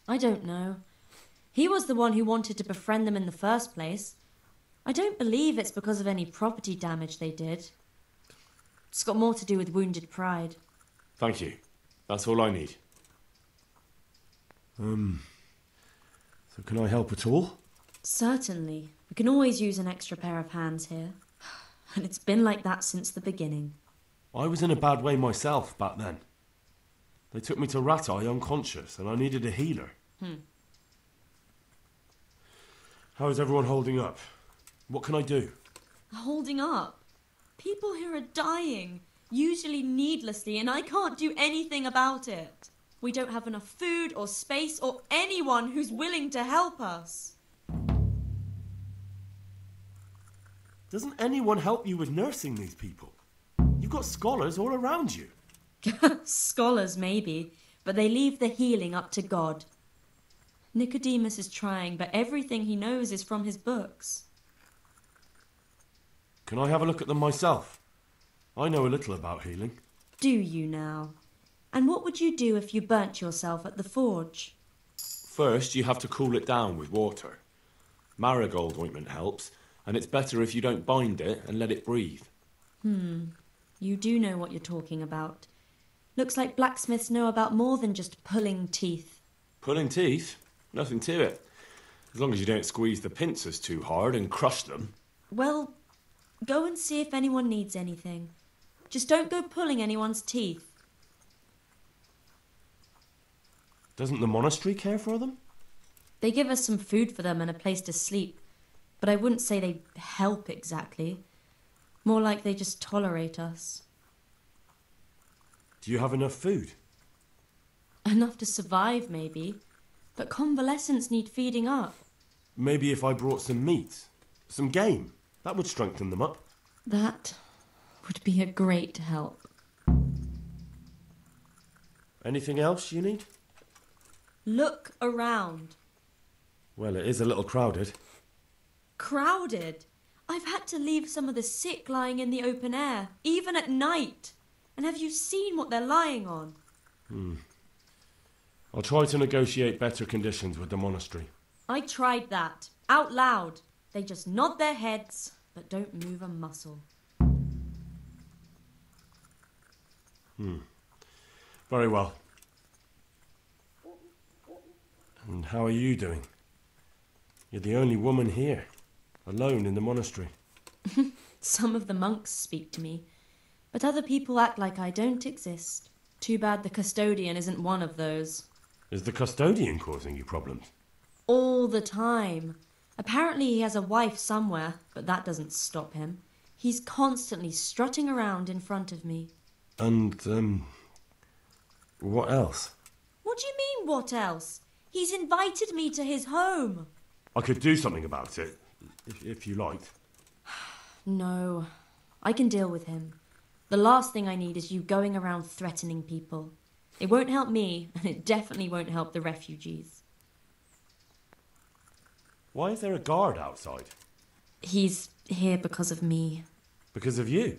I don't know. He was the one who wanted to befriend them in the first place. I don't believe it's because of any property damage they did. It's got more to do with wounded pride. Thank you. That's all I need. So can I help at all? Certainly. We can always use an extra pair of hands here. And it's been like that since the beginning. I was in a bad way myself back then. They took me to Rattay unconscious, and I needed a healer. How is everyone holding up? What can I do? Holding up? People here are dying, usually needlessly, and I can't do anything about it. We don't have enough food or space or anyone who's willing to help us. Doesn't anyone help you with nursing these people? You've got scholars all around you. Scholars, maybe, but they leave the healing up to God. Nicodemus is trying, but everything he knows is from his books. Can I have a look at them myself? I know a little about healing. Do you now? And what would you do if you burnt yourself at the forge? First, you have to cool it down with water. Marigold ointment helps, and it's better if you don't bind it and let it breathe. You do know what you're talking about. Looks like blacksmiths know about more than just pulling teeth. Pulling teeth? Nothing to it. As long as you don't squeeze the pincers too hard and crush them. Well, go and see if anyone needs anything. Just don't go pulling anyone's teeth. Doesn't the monastery care for them? They give us some food for them and a place to sleep, but I wouldn't say they help exactly. More like they just tolerate us. Do you have enough food? Enough to survive, maybe, but convalescents need feeding up. Maybe if I brought some meat, some game, that would strengthen them up. That would be a great help. Anything else you need? Look around. Well, it is a little crowded. Crowded? I've had to leave some of the sick lying in the open air, even at night. And have you seen what they're lying on? I'll try to negotiate better conditions with the monastery. I tried that, out loud. They just nod their heads, but don't move a muscle. Very well. And how are you doing? You're the only woman here, alone in the monastery. Some of the monks speak to me, but other people act like I don't exist. Too bad the custodian isn't one of those. Is the custodian causing you problems? All the time. Apparently he has a wife somewhere, but that doesn't stop him. He's constantly strutting around in front of me. And, What else? What do you mean, what else? He's invited me to his home. I could do something about it, if you liked. No, I can deal with him. The last thing I need is you going around threatening people. It won't help me, and it definitely won't help the refugees. Why is there a guard outside? He's here because of me. Because of you?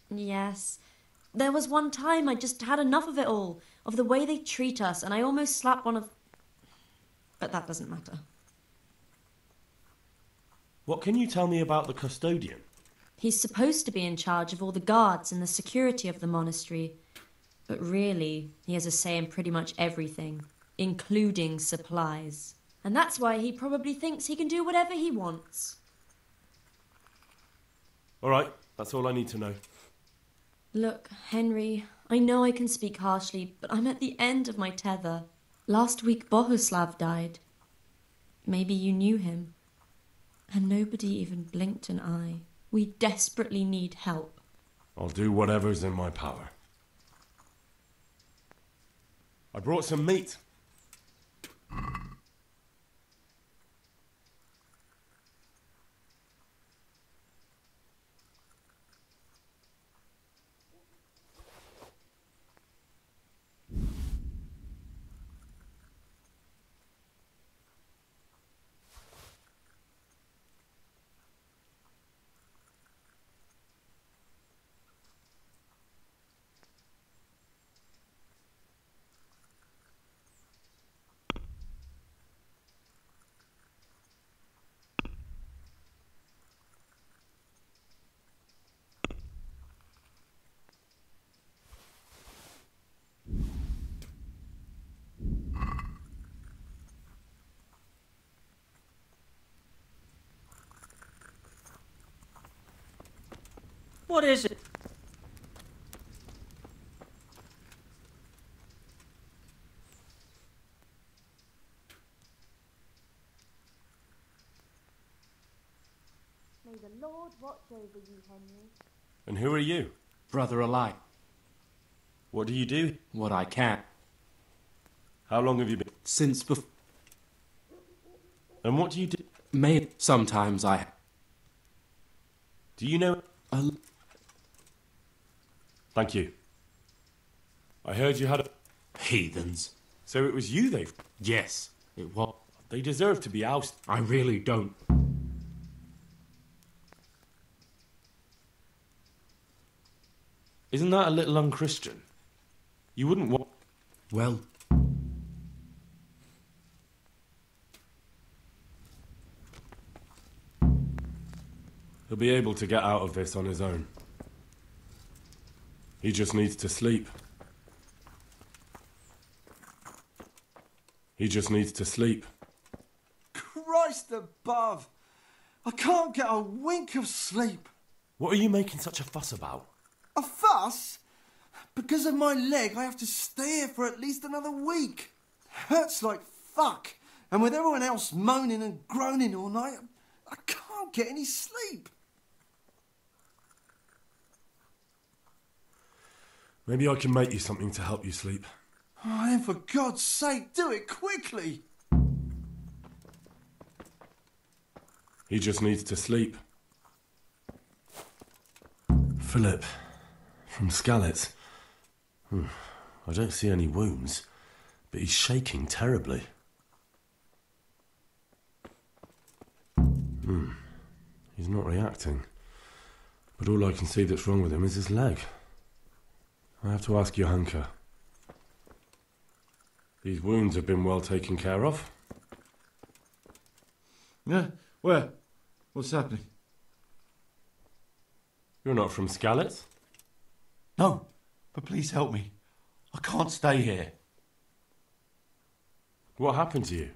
Yes. There was one time I just had enough of it all, of the way they treat us, and I almost slapped one of... But that doesn't matter. What can you tell me about the custodian? He's supposed to be in charge of all the guards and the security of the monastery. But really, he has a say in pretty much everything, including supplies. And that's why he probably thinks he can do whatever he wants. All right, that's all I need to know. Look, Henry, I know I can speak harshly, but I'm at the end of my tether. Last week Bohuslav died. Maybe you knew him. And nobody even blinked an eye. We desperately need help. I'll do whatever's in my power. I brought some meat. What is it? May the Lord watch over you, Henry. And who are you? Brother alive. What do you do? What I can. How long have you been? Since before. And what do you do? Sometimes I... Do you know... Thank you. I heard you had a... Heathens. So it was you they... Yes, it was. They deserve to be ousted. I really don't. Isn't that a little unchristian? You wouldn't want... Well... He'll be able to get out of this on his own. He just needs to sleep. He just needs to sleep. Christ above! I can't get a wink of sleep. What are you making such a fuss about? A fuss? Because of my leg, I have to stay here for at least another week. Hurts like fuck. And with everyone else moaning and groaning all night, I can't get any sleep. Maybe I can make you something to help you sleep. Oh, then for God's sake, do it quickly. He just needs to sleep. Philip, from Skalitz. I don't see any wounds, but he's shaking terribly. He's not reacting. But all I can see that's wrong with him is his leg. I have to ask Johanka. These wounds have been well taken care of. Yeah? Where? What's happening? You're not from Skalitz? No, but please help me. I can't stay here. What happened to you?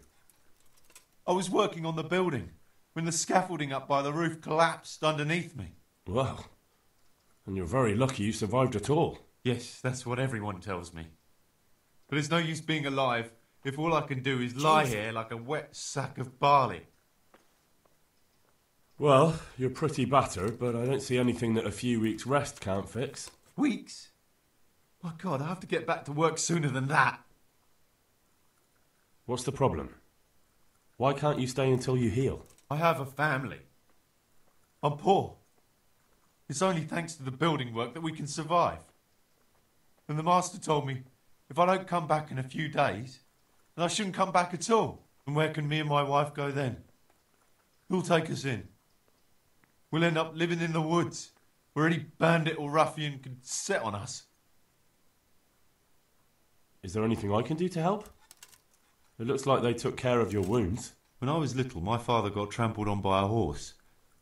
I was working on the building when the scaffolding up by the roof collapsed underneath me. Well, and you're very lucky you survived at all. Yes, that's what everyone tells me. But it's no use being alive if all I can do is lie here like a wet sack of barley. Well, you're pretty battered, but I don't see anything that a few weeks' rest can't fix. Weeks? My God, I have to get back to work sooner than that. What's the problem? Why can't you stay until you heal? I have a family. I'm poor. It's only thanks to the building work that we can survive. And the master told me if I don't come back in a few days, then I shouldn't come back at all. And where can me and my wife go then? Who'll take us in? We'll end up living in the woods, where any bandit or ruffian can set on us. Is there anything I can do to help? It looks like they took care of your wounds. When I was little, my father got trampled on by a horse,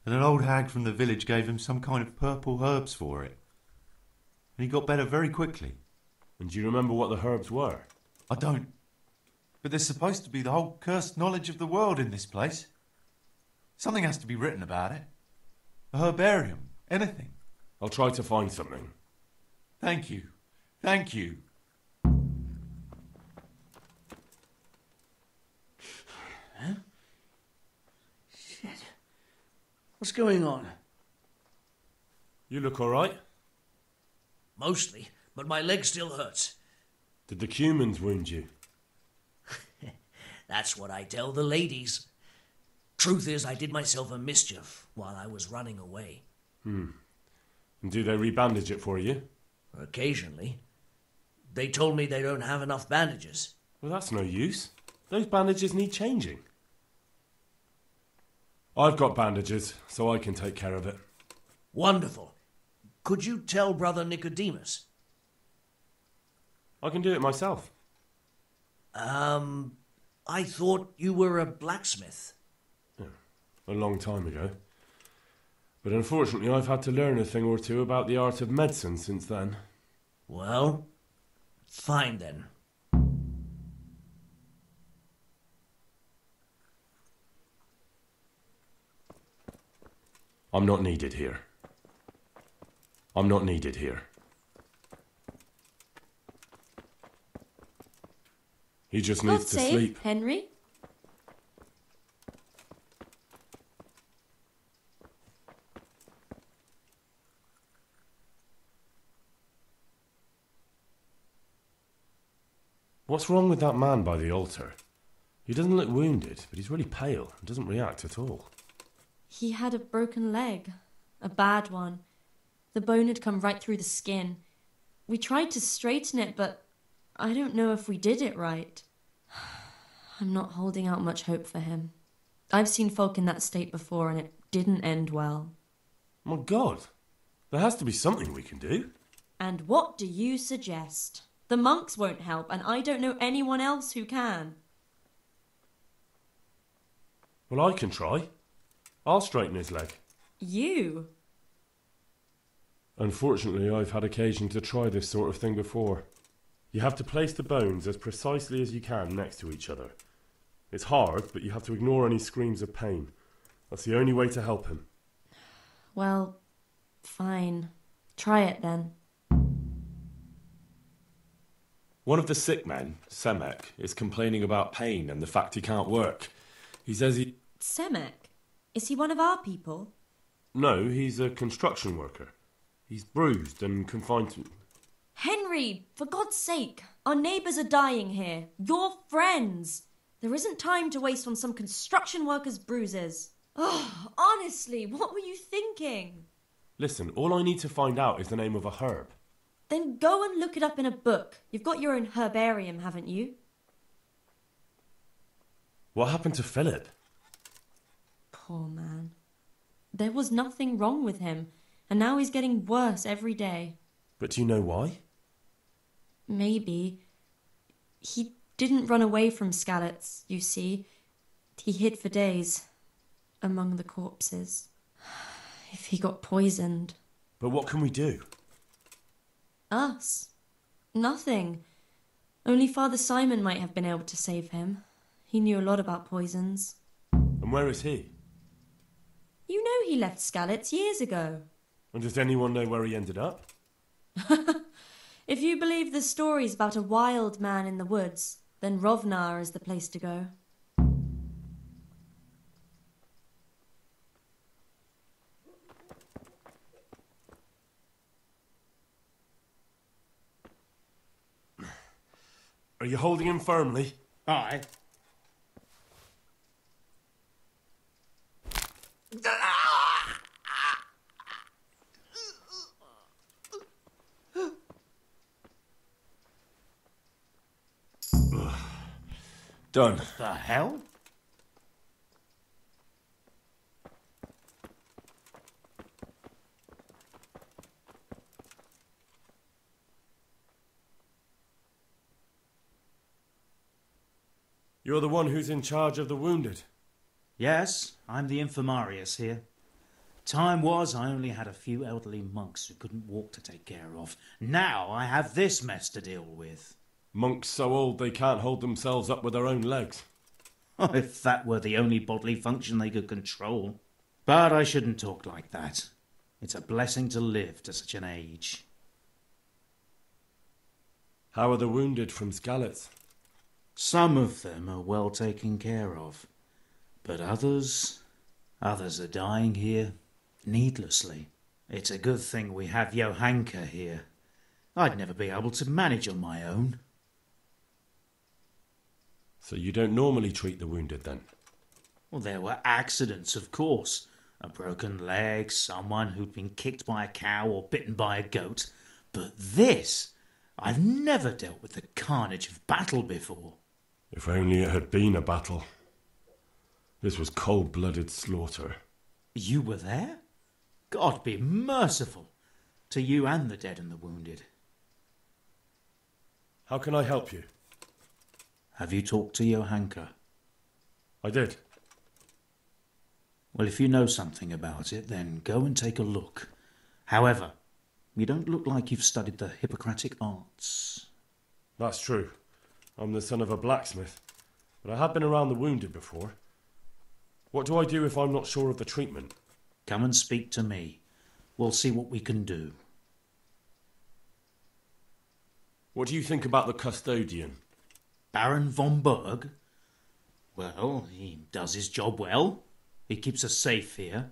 and an old hag from the village gave him some kind of purple herbs for it. And he got better very quickly. And do you remember what the herbs were? I don't. But there's supposed to be the whole cursed knowledge of the world in this place. Something has to be written about it. A herbarium. Anything. I'll try to find something. Thank you. Thank you. Huh? Shit. What's going on? You look all right? Mostly, but my leg still hurts. Did the humans wound you? That's what I tell the ladies. Truth is, I did myself a mischief while I was running away. And do they rebandage it for you? Occasionally. They told me they don't have enough bandages. Well, that's no use. Those bandages need changing. I've got bandages, so I can take care of it. Wonderful. Could you tell Brother Nicodemus? I can do it myself. I thought you were a blacksmith. A long time ago. But unfortunately, I've had to learn a thing or two about the art of medicine since then. Well, fine then. I'm not needed here. I'm not needed here. He just needs to sleep. Henry? What's wrong with that man by the altar? He doesn't look wounded, but he's really pale and doesn't react at all. He had a broken leg. A bad one. The bone had come right through the skin. We tried to straighten it, but I don't know if we did it right. I'm not holding out much hope for him. I've seen folk in that state before, and it didn't end well. My God, there has to be something we can do. And what do you suggest? The monks won't help, and I don't know anyone else who can. Well, I can try. I'll straighten his leg. You? Unfortunately, I've had occasion to try this sort of thing before. You have to place the bones as precisely as you can next to each other. It's hard, but you have to ignore any screams of pain. That's the only way to help him. Well, fine. Try it then. One of the sick men, Semek, is complaining about pain and the fact he can't work. He says he... Semek? Is he one of our people? No, he's a construction worker. He's bruised and confined to... Henry, for God's sake, our neighbours are dying here. You're friends. There isn't time to waste on some construction worker's bruises. Oh, honestly, what were you thinking? Listen, all I need to find out is the name of a herb. Then go and look it up in a book. You've got your own herbarium, haven't you? What happened to Philip? Poor man. There was nothing wrong with him, and now he's getting worse every day. But do you know why? Maybe. He didn't run away from Skalitz, you see. He hid for days, among the corpses. If he got poisoned... But what can we do? Us? Nothing. Only Father Simon might have been able to save him. He knew a lot about poisons. And where is he? You know he left Skalitz years ago. And does anyone know where he ended up? If you believe the stories about a wild man in the woods, then Rovnar is the place to go. Are you holding him firmly? Aye. Done. What the hell? You're the one who's in charge of the wounded. Yes, I'm the infirmarius here. Time was I only had a few elderly monks who couldn't walk to take care of. Now I have this mess to deal with. Monks so old they can't hold themselves up with their own legs. If that were the only bodily function they could control. But I shouldn't talk like that. It's a blessing to live to such an age. How are the wounded from Skalitz? Some of them are well taken care of. But others are dying here needlessly. It's a good thing we have Johanka here. I'd never be able to manage on my own. So you don't normally treat the wounded then? Well, there were accidents, of course. A broken leg, someone who'd been kicked by a cow or bitten by a goat. But this, I've never dealt with the carnage of battle before. If only it had been a battle. This was cold-blooded slaughter. You were there? God be merciful to you and the dead and the wounded. How can I help you? Have you talked to Johanka? I did. Well, if you know something about it, then go and take a look. However, you don't look like you've studied the Hippocratic arts. That's true. I'm the son of a blacksmith, but I have been around the wounded before. What do I do if I'm not sure of the treatment? Come and speak to me. We'll see what we can do. What do you think about the custodian? Baron von Berg? Well, he does his job well. He keeps us safe here.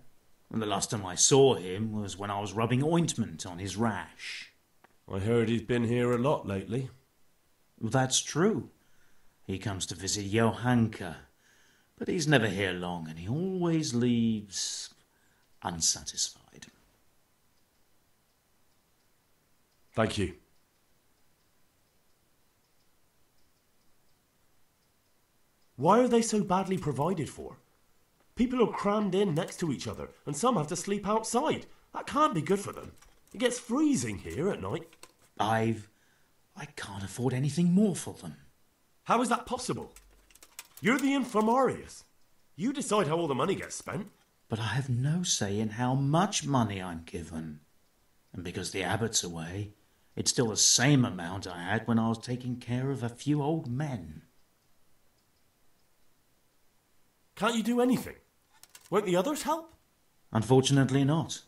And the last time I saw him was when I was rubbing ointment on his rash. I heard he's been here a lot lately. That's true. He comes to visit Johanka. But he's never here long, and he always leaves unsatisfied. Thank you. Why are they so badly provided for? People are crammed in next to each other, and some have to sleep outside. That can't be good for them. It gets freezing here at night. I can't afford anything more for them. How is that possible? You're the infirmarius. You decide how all the money gets spent. But I have no say in how much money I'm given. And because the abbot's away, it's still the same amount I had when I was taking care of a few old men. Can't you do anything? Won't the others help? Unfortunately not.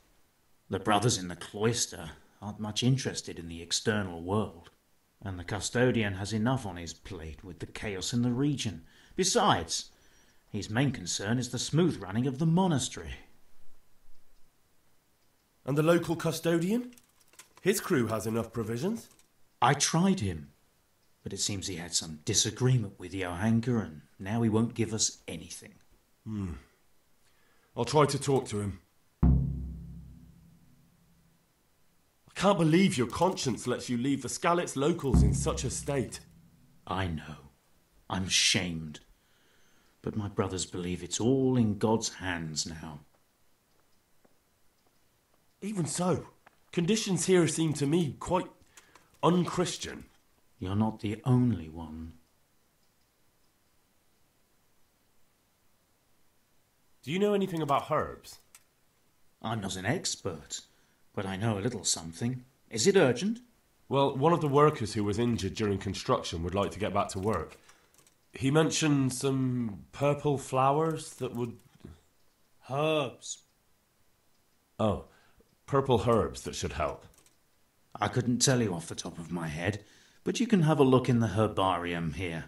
The brothers in the cloister aren't much interested in the external world. And the custodian has enough on his plate with the chaos in the region. Besides, his main concern is the smooth running of the monastery. And the local custodian? His crew has enough provisions. I tried him, but it seems he had some disagreement with Johanka, and now he won't give us anything. I'll try to talk to him. I can't believe your conscience lets you leave the Skalitz locals in such a state. I know. I'm shamed. But my brothers believe it's all in God's hands now. Even so, conditions here seem to me quite unchristian. You're not the only one. Do you know anything about herbs? I'm not an expert, but I know a little something. Is it urgent? Well, one of the workers who was injured during construction would like to get back to work. He mentioned some purple flowers that would... Herbs. Oh, purple herbs that should help. I couldn't tell you off the top of my head, but you can have a look in the herbarium here.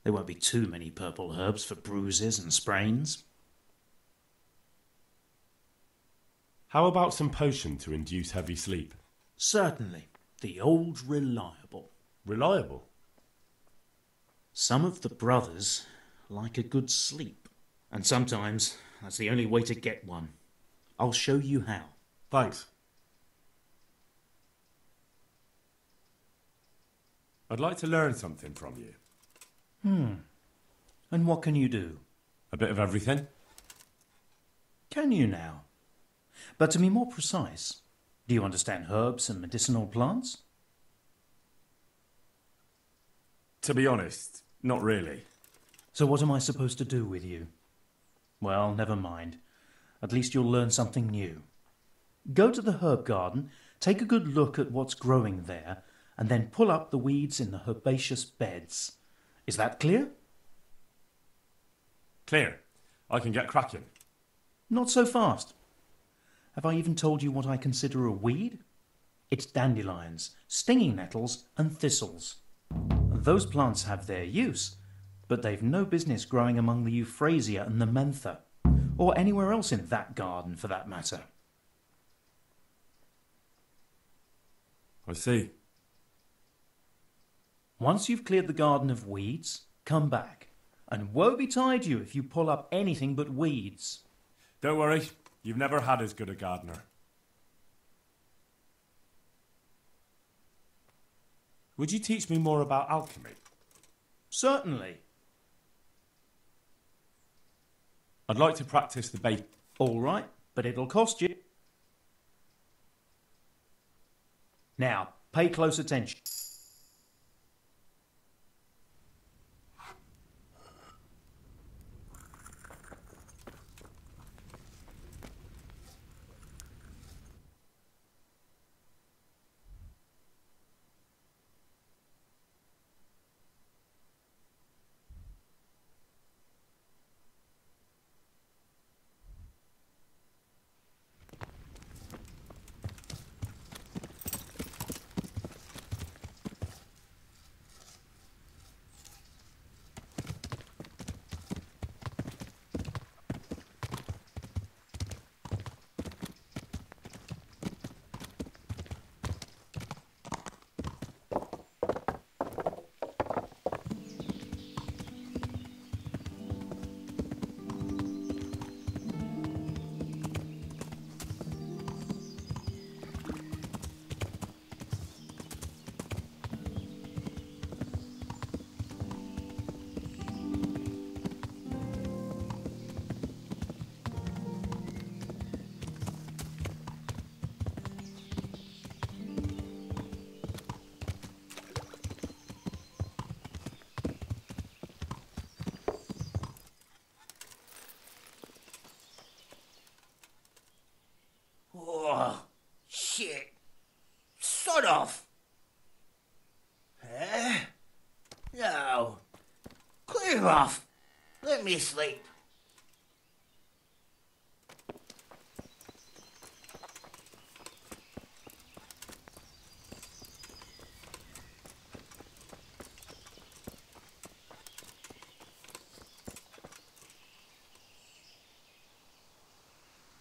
There won't be too many purple herbs for bruises and sprains. How about some potion to induce heavy sleep? Certainly. The old reliable. Reliable? Some of the brothers like a good sleep, and sometimes that's the only way to get one. I'll show you how. Thanks. I'd like to learn something from you. And what can you do? A bit of everything. Can you now? But to be more precise, do you understand herbs and medicinal plants? To be honest, not really. So what am I supposed to do with you? Well, never mind. At least you'll learn something new. Go to the herb garden, take a good look at what's growing there, and then pull up the weeds in the herbaceous beds. Is that clear? Clear. I can get cracking. Not so fast. Have I even told you what I consider a weed? It's dandelions, stinging nettles, and thistles. Those plants have their use, but they've no business growing among the euphrasia and the mentha, or anywhere else in that garden for that matter. I see. Once you've cleared the garden of weeds, come back, and woe betide you if you pull up anything but weeds. Don't worry, you've never had as good a gardener. Would you teach me more about alchemy? Certainly. I'd like to practice the bait. All right, but it'll cost you. Now, pay close attention. Oh, shit. Sod off. No. Clear off. Let me sleep.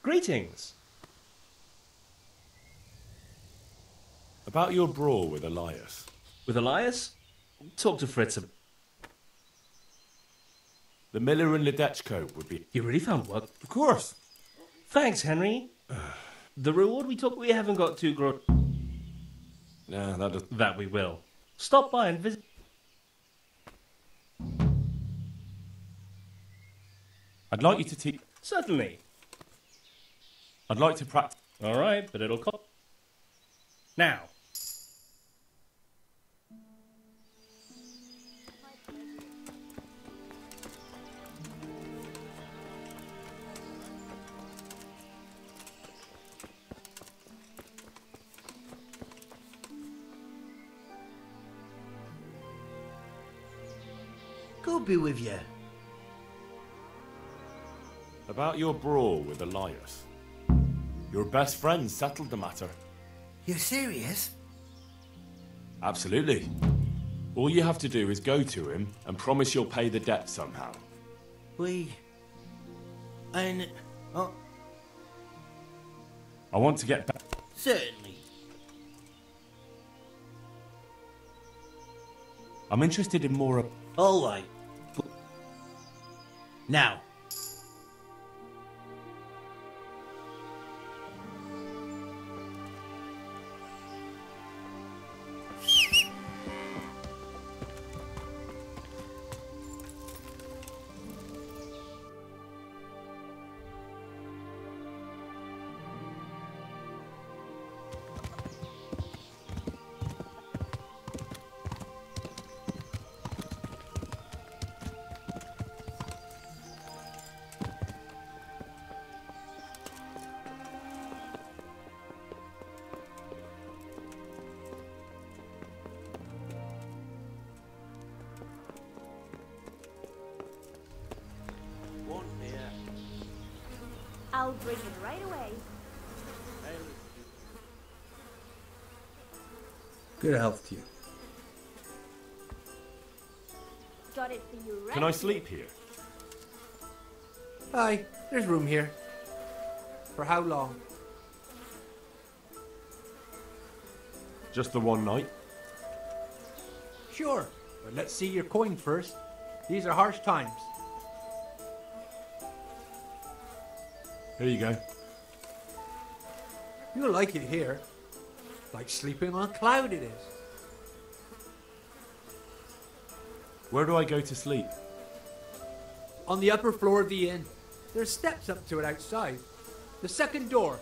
Greetings. About your brawl with Elias. With Elias? Talk to Fritz. The miller in Ledechko would be... You really found work? Of course. Thanks, Henry. The reward we took, we haven't got too grown. Yeah, that does... That we will. Stop by and visit. I'd like you to teach... Certainly. I'd like to practice... All right, but it'll cost... Now. God be with you. About your brawl with Elias. Your best friend settled the matter. You're serious? Absolutely. All you have to do is go to him and promise you'll pay the debt somehow. And... Oh, I want to get back. certainly. I'm interested in more... All right. Now. I'll bring it right away. Good health to you. Got it for you right Can I sleep here? Aye, there's room here. For how long? Just the one night? Sure, but let's see your coin first. These are harsh times. Here you go. You'll like it here. Like sleeping on a cloud it is. Where do I go to sleep? On the upper floor of the inn. There's steps up to it outside. The second door.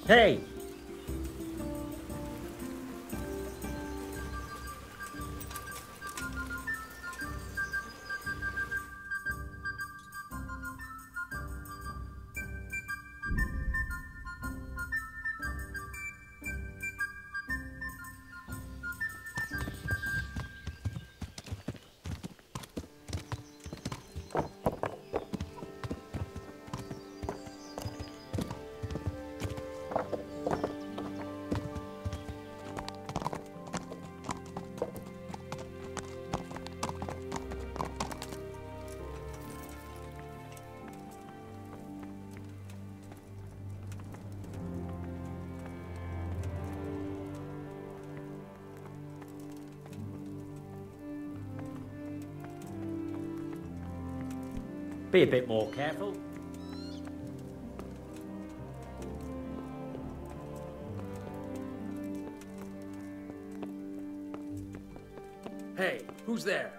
Hey! Be a bit more careful. Hey, who's there?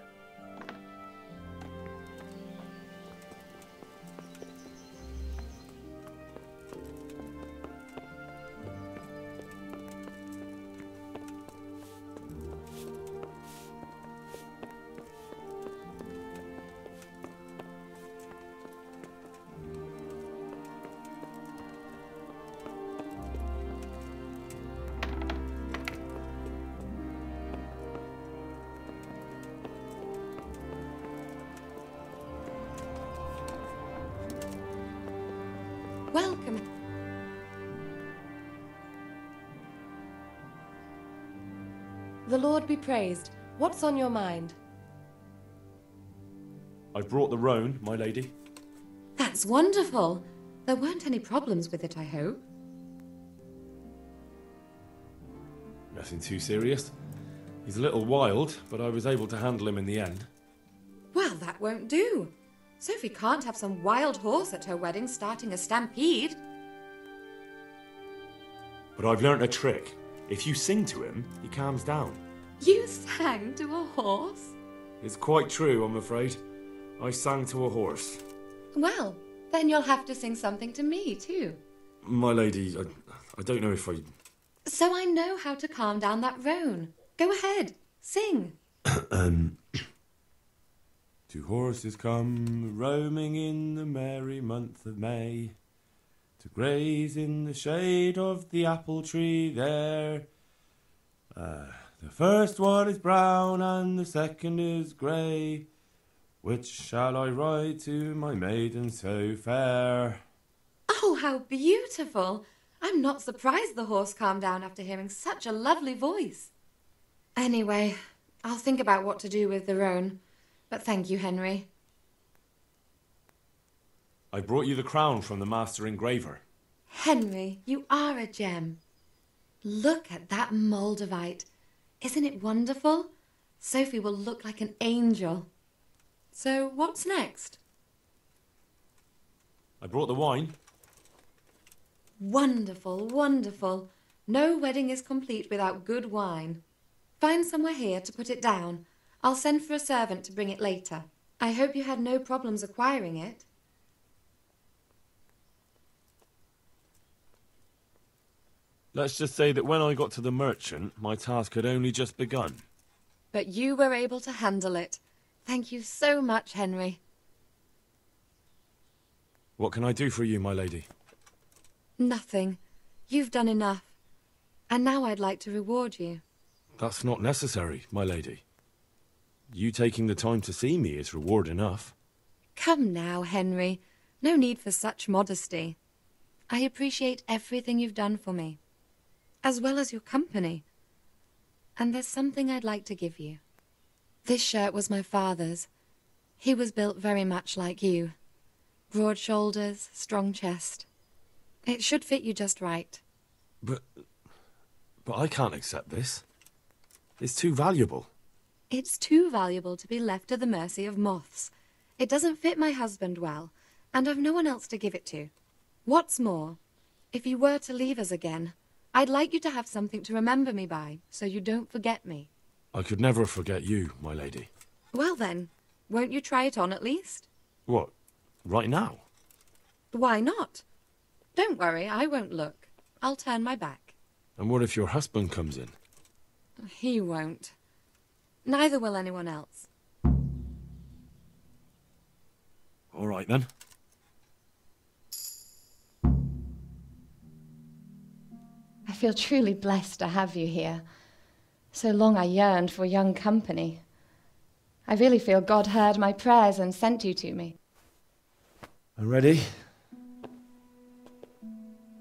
Welcome. The Lord be praised. What's on your mind? I brought the roan, my lady. That's wonderful. There weren't any problems with it, I hope. Nothing too serious. He's a little wild, but I was able to handle him in the end. Well, that won't do. Sophie can't have some wild horse at her wedding starting a stampede. But I've learnt a trick. If you sing to him, he calms down. You sang to a horse? It's quite true, I'm afraid. I sang to a horse. Well, then you'll have to sing something to me, too. My lady, I don't know if I... So I know how to calm down that roan. Go ahead, sing. Two horses come roaming in the merry month of May to graze in the shade of the apple tree there. The first one is brown and the second is grey. Which shall I ride to, my maiden so fair? Oh, how beautiful! I'm not surprised the horse calmed down after hearing such a lovely voice. Anyway, I'll think about what to do with the roan. But thank you, Henry. I brought you the crown from the master engraver. Henry, you are a gem. Look at that Moldavite. Isn't it wonderful? Sophie will look like an angel. So, what's next? I brought the wine. Wonderful, wonderful. No wedding is complete without good wine. Find somewhere here to put it down. I'll send for a servant to bring it later. I hope you had no problems acquiring it. Let's just say that when I got to the merchant, my task had only just begun. But you were able to handle it. Thank you so much, Henry. What can I do for you, my lady? Nothing. You've done enough. And now I'd like to reward you. That's not necessary, my lady. You taking the time to see me is reward enough. Come now, Henry. No need for such modesty. I appreciate everything you've done for me, as well as your company. And there's something I'd like to give you. This shirt was my father's. He was built very much like you. Broad shoulders, strong chest. It should fit you just right. But I can't accept this. It's too valuable. It's too valuable to be left to the mercy of moths. It doesn't fit my husband well, and I've no one else to give it to. What's more, if you were to leave us again, I'd like you to have something to remember me by, so you don't forget me. I could never forget you, my lady. Well then, won't you try it on at least? What, right now? Why not? Don't worry, I won't look. I'll turn my back. And what if your husband comes in? He won't. Neither will anyone else. All right, then. I feel truly blessed to have you here. So long I yearned for young company. I really feel God heard my prayers and sent you to me. Ready?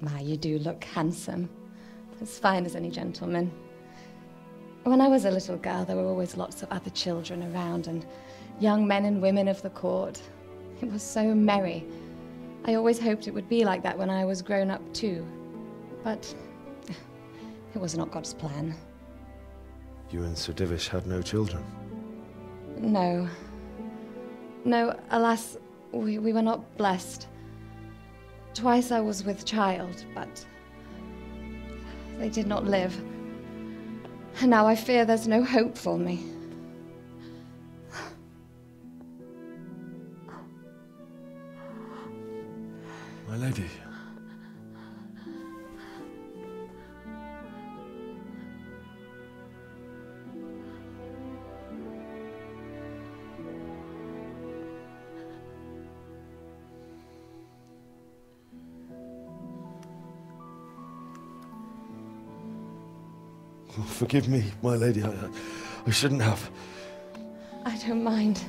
My, you do look handsome. As fine as any gentleman. When I was a little girl, there were always lots of other children around and young men and women of the court. It was so merry. I always hoped it would be like that when I was grown up too. But it was not God's plan. You and Sir Divish had no children? No. No, alas, we were not blessed. Twice I was with child, but they did not live. And now I fear there's no hope for me. My lady. Oh, forgive me, my lady. I shouldn't have. I don't mind.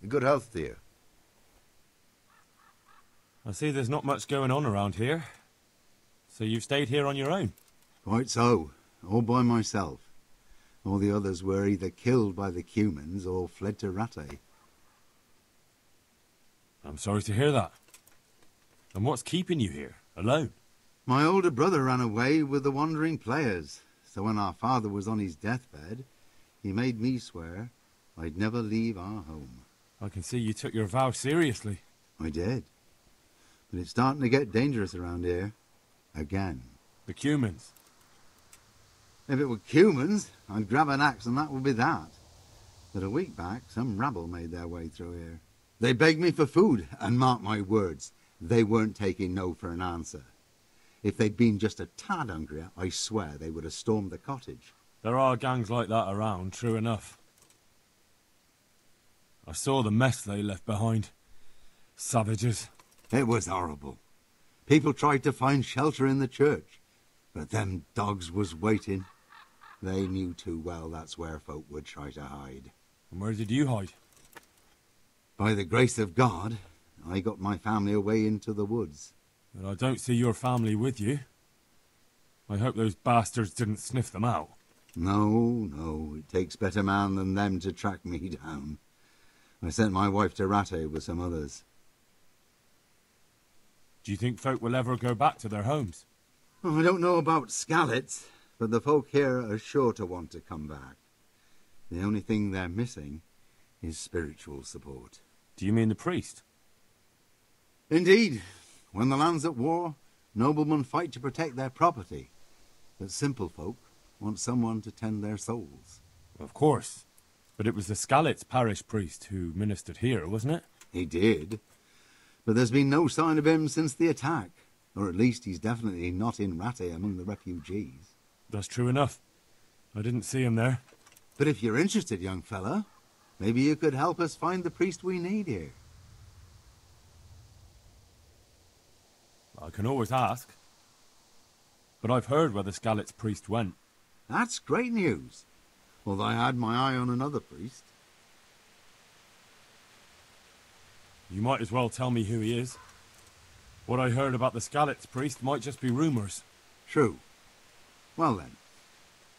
Good health to you. I see there's not much going on around here. So you've stayed here on your own? Quite so. all by myself. All the others were either killed by the Cumans or fled to Rattay. I'm sorry to hear that. And what's keeping you here, alone? My older brother ran away with the wandering players, so when our father was on his deathbed, he made me swear I'd never leave our home. I can see you took your vow seriously. I did. But it's starting to get dangerous around here. Again. The Cumans? If it were Cumans, I'd grab an axe and that would be that. But a week back, some rabble made their way through here. They begged me for food, and mark my words, they weren't taking no for an answer. If they'd been just a tad hungrier, I swear they would have stormed the cottage. There are gangs like that around, true enough. I saw the mess they left behind. Savages. It was horrible. People tried to find shelter in the church, but them dogs was waiting. They knew too well that's where folk would try to hide. And where did you hide? By the grace of God, I got my family away into the woods. But I don't see your family with you. I hope those bastards didn't sniff them out. No, it takes better man than them to track me down. I sent my wife to Rattay with some others. Do you think folk will ever go back to their homes? Oh, I don't know about Scalets, but the folk here are sure to want to come back. The only thing they're missing is spiritual support. Do you mean the priest? Indeed. When the land's at war, noblemen fight to protect their property. But simple folk want someone to tend their souls. Of course. But it was the Scalets parish priest who ministered here, wasn't it? He did. But there's been no sign of him since the attack. Or at least he's definitely not in Rattay among the refugees. That's true enough. I didn't see him there. But if you're interested, young fella, maybe you could help us find the priest we need here. I can always ask. But I've heard where the Scalets priest went. That's great news. Although I had my eye on another priest. You might as well tell me who he is. What I heard about the Scalets priest might just be rumours. True. Well then,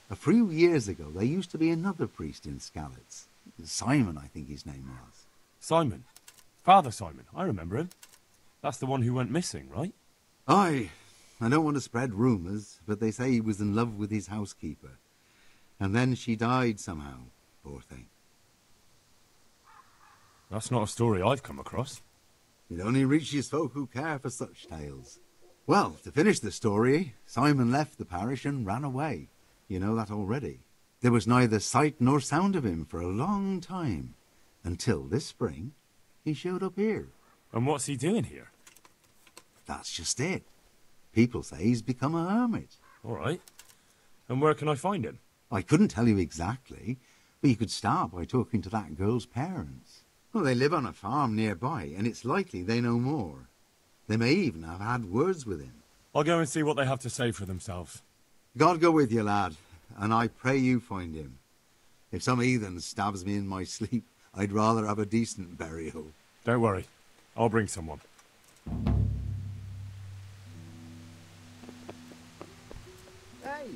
a few years ago there used to be another priest in Scalets. Simon, I think his name was. Simon? Father Simon, I remember him. That's the one who went missing, right? Aye. I don't want to spread rumours, but they say he was in love with his housekeeper. And then she died somehow, poor thing. That's not a story I've come across. It only reaches folk who care for such tales. Well, to finish the story, Simon left the parish and ran away. You know that already. There was neither sight nor sound of him for a long time. Until this spring, he showed up here. And what's he doing here? That's just it. People say he's become a hermit. All right. And where can I find him? I couldn't tell you exactly, but you could start by talking to that girl's parents. Well, they live on a farm nearby, and it's likely they know more. They may even have had words with him. I'll go and see what they have to say for themselves. God go with you, lad, and I pray you find him. If some heathen stabs me in my sleep, I'd rather have a decent burial. Don't worry. I'll bring someone. Hey!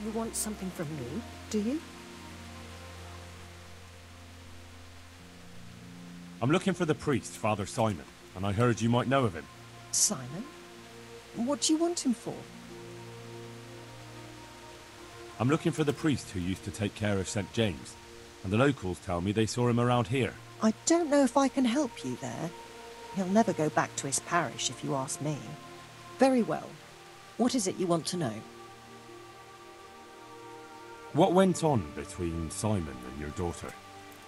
You want something from me, do you? I'm looking for the priest, Father Simon, and I heard you might know of him. Simon? What do you want him for? I'm looking for the priest who used to take care of St. James, and the locals tell me they saw him around here. I don't know if I can help you there. He'll never go back to his parish, if you ask me. Very well. What is it you want to know? What went on between Simon and your daughter?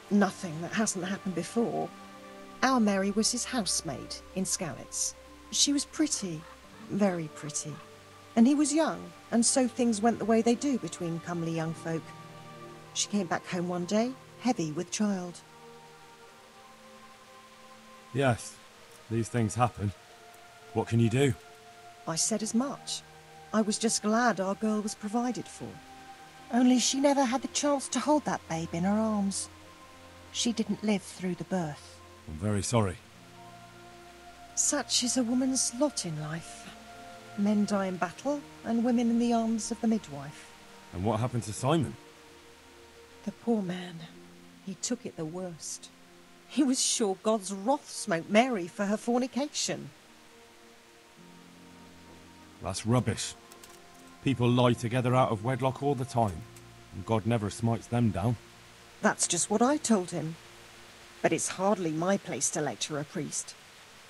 Nothing that hasn't happened before. Our Mary was his housemaid in Skalitz. She was pretty, very pretty. And he was young, and so things went the way they do between comely young folk. She came back home one day, heavy with child. Yes, these things happen. What can you do? I said as much. I was just glad our girl was provided for. Only she never had the chance to hold that babe in her arms. She didn't live through the birth. I'm very sorry. Such is a woman's lot in life. Men die in battle, and women in the arms of the midwife. And what happened to Simon? The poor man. He took it the worst. He was sure God's wrath smote Mary for her fornication. That's rubbish. People lie together out of wedlock all the time, and God never smites them down. That's just what I told him. But it's hardly my place to lecture a priest.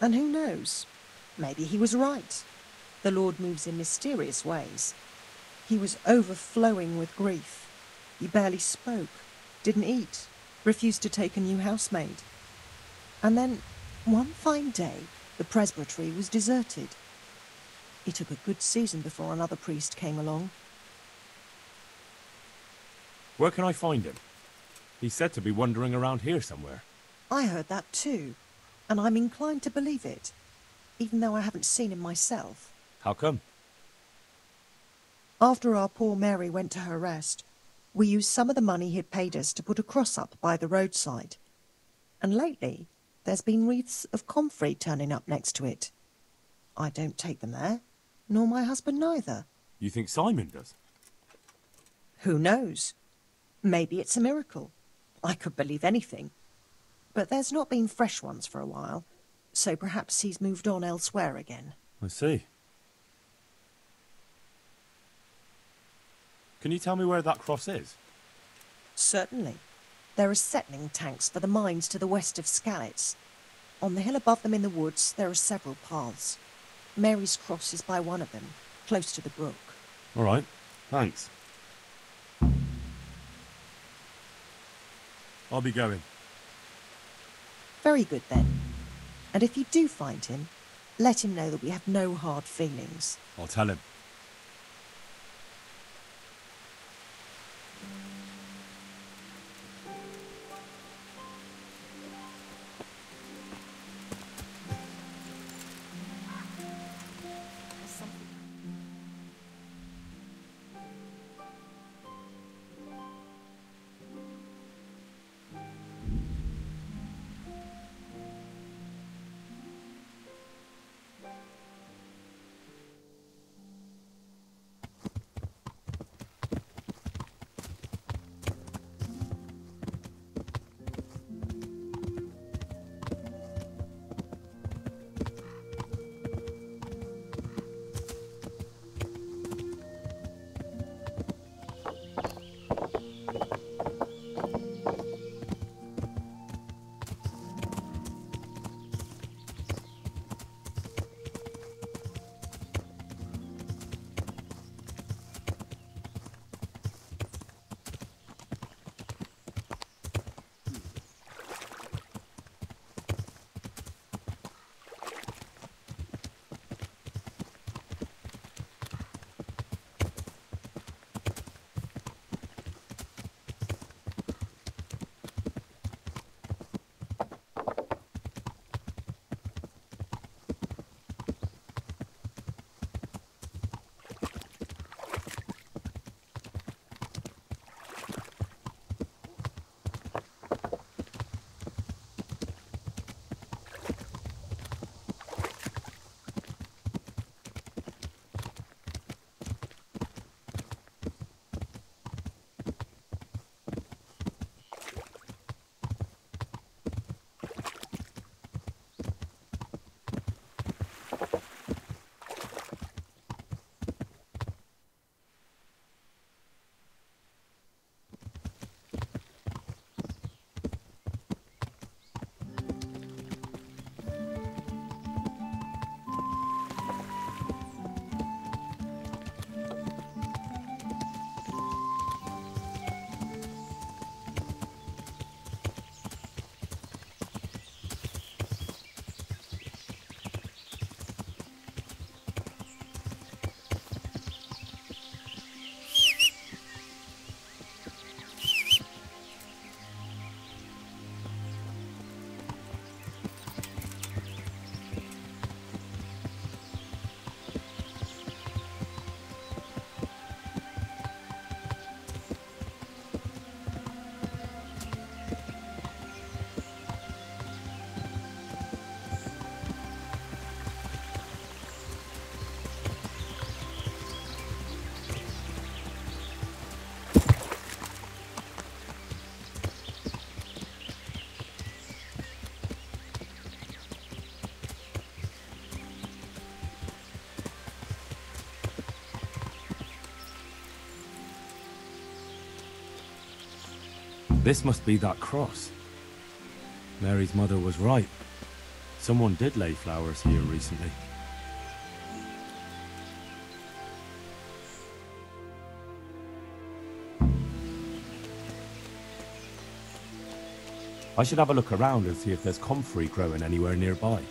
And who knows? Maybe he was right. The Lord moves in mysterious ways. He was overflowing with grief. He barely spoke, didn't eat, refused to take a new housemaid. And then, one fine day, the presbytery was deserted. It took a good season before another priest came along. Where can I find him? He's said to be wandering around here somewhere. I heard that too, and I'm inclined to believe it, even though I haven't seen him myself. How come? After our poor Mary went to her rest, we used some of the money he'd paid us to put a cross up by the roadside. And lately, there's been wreaths of comfrey turning up next to it. I don't take them there, nor my husband neither. You think Simon does? Who knows? Maybe it's a miracle. I could believe anything. But there's not been fresh ones for a while, so perhaps he's moved on elsewhere again. I see. Can you tell me where that cross is? Certainly. There are settling tanks for the mines to the west of Skalitz. On the hill above them in the woods, there are several paths. Mary's cross is by one of them, close to the brook. All right, thanks. I'll be going. Very good, then. And if you do find him, let him know that we have no hard feelings. I'll tell him. This must be that cross. Mary's mother was right. Someone did lay flowers here recently. I should have a look around and see if there's comfrey growing anywhere nearby.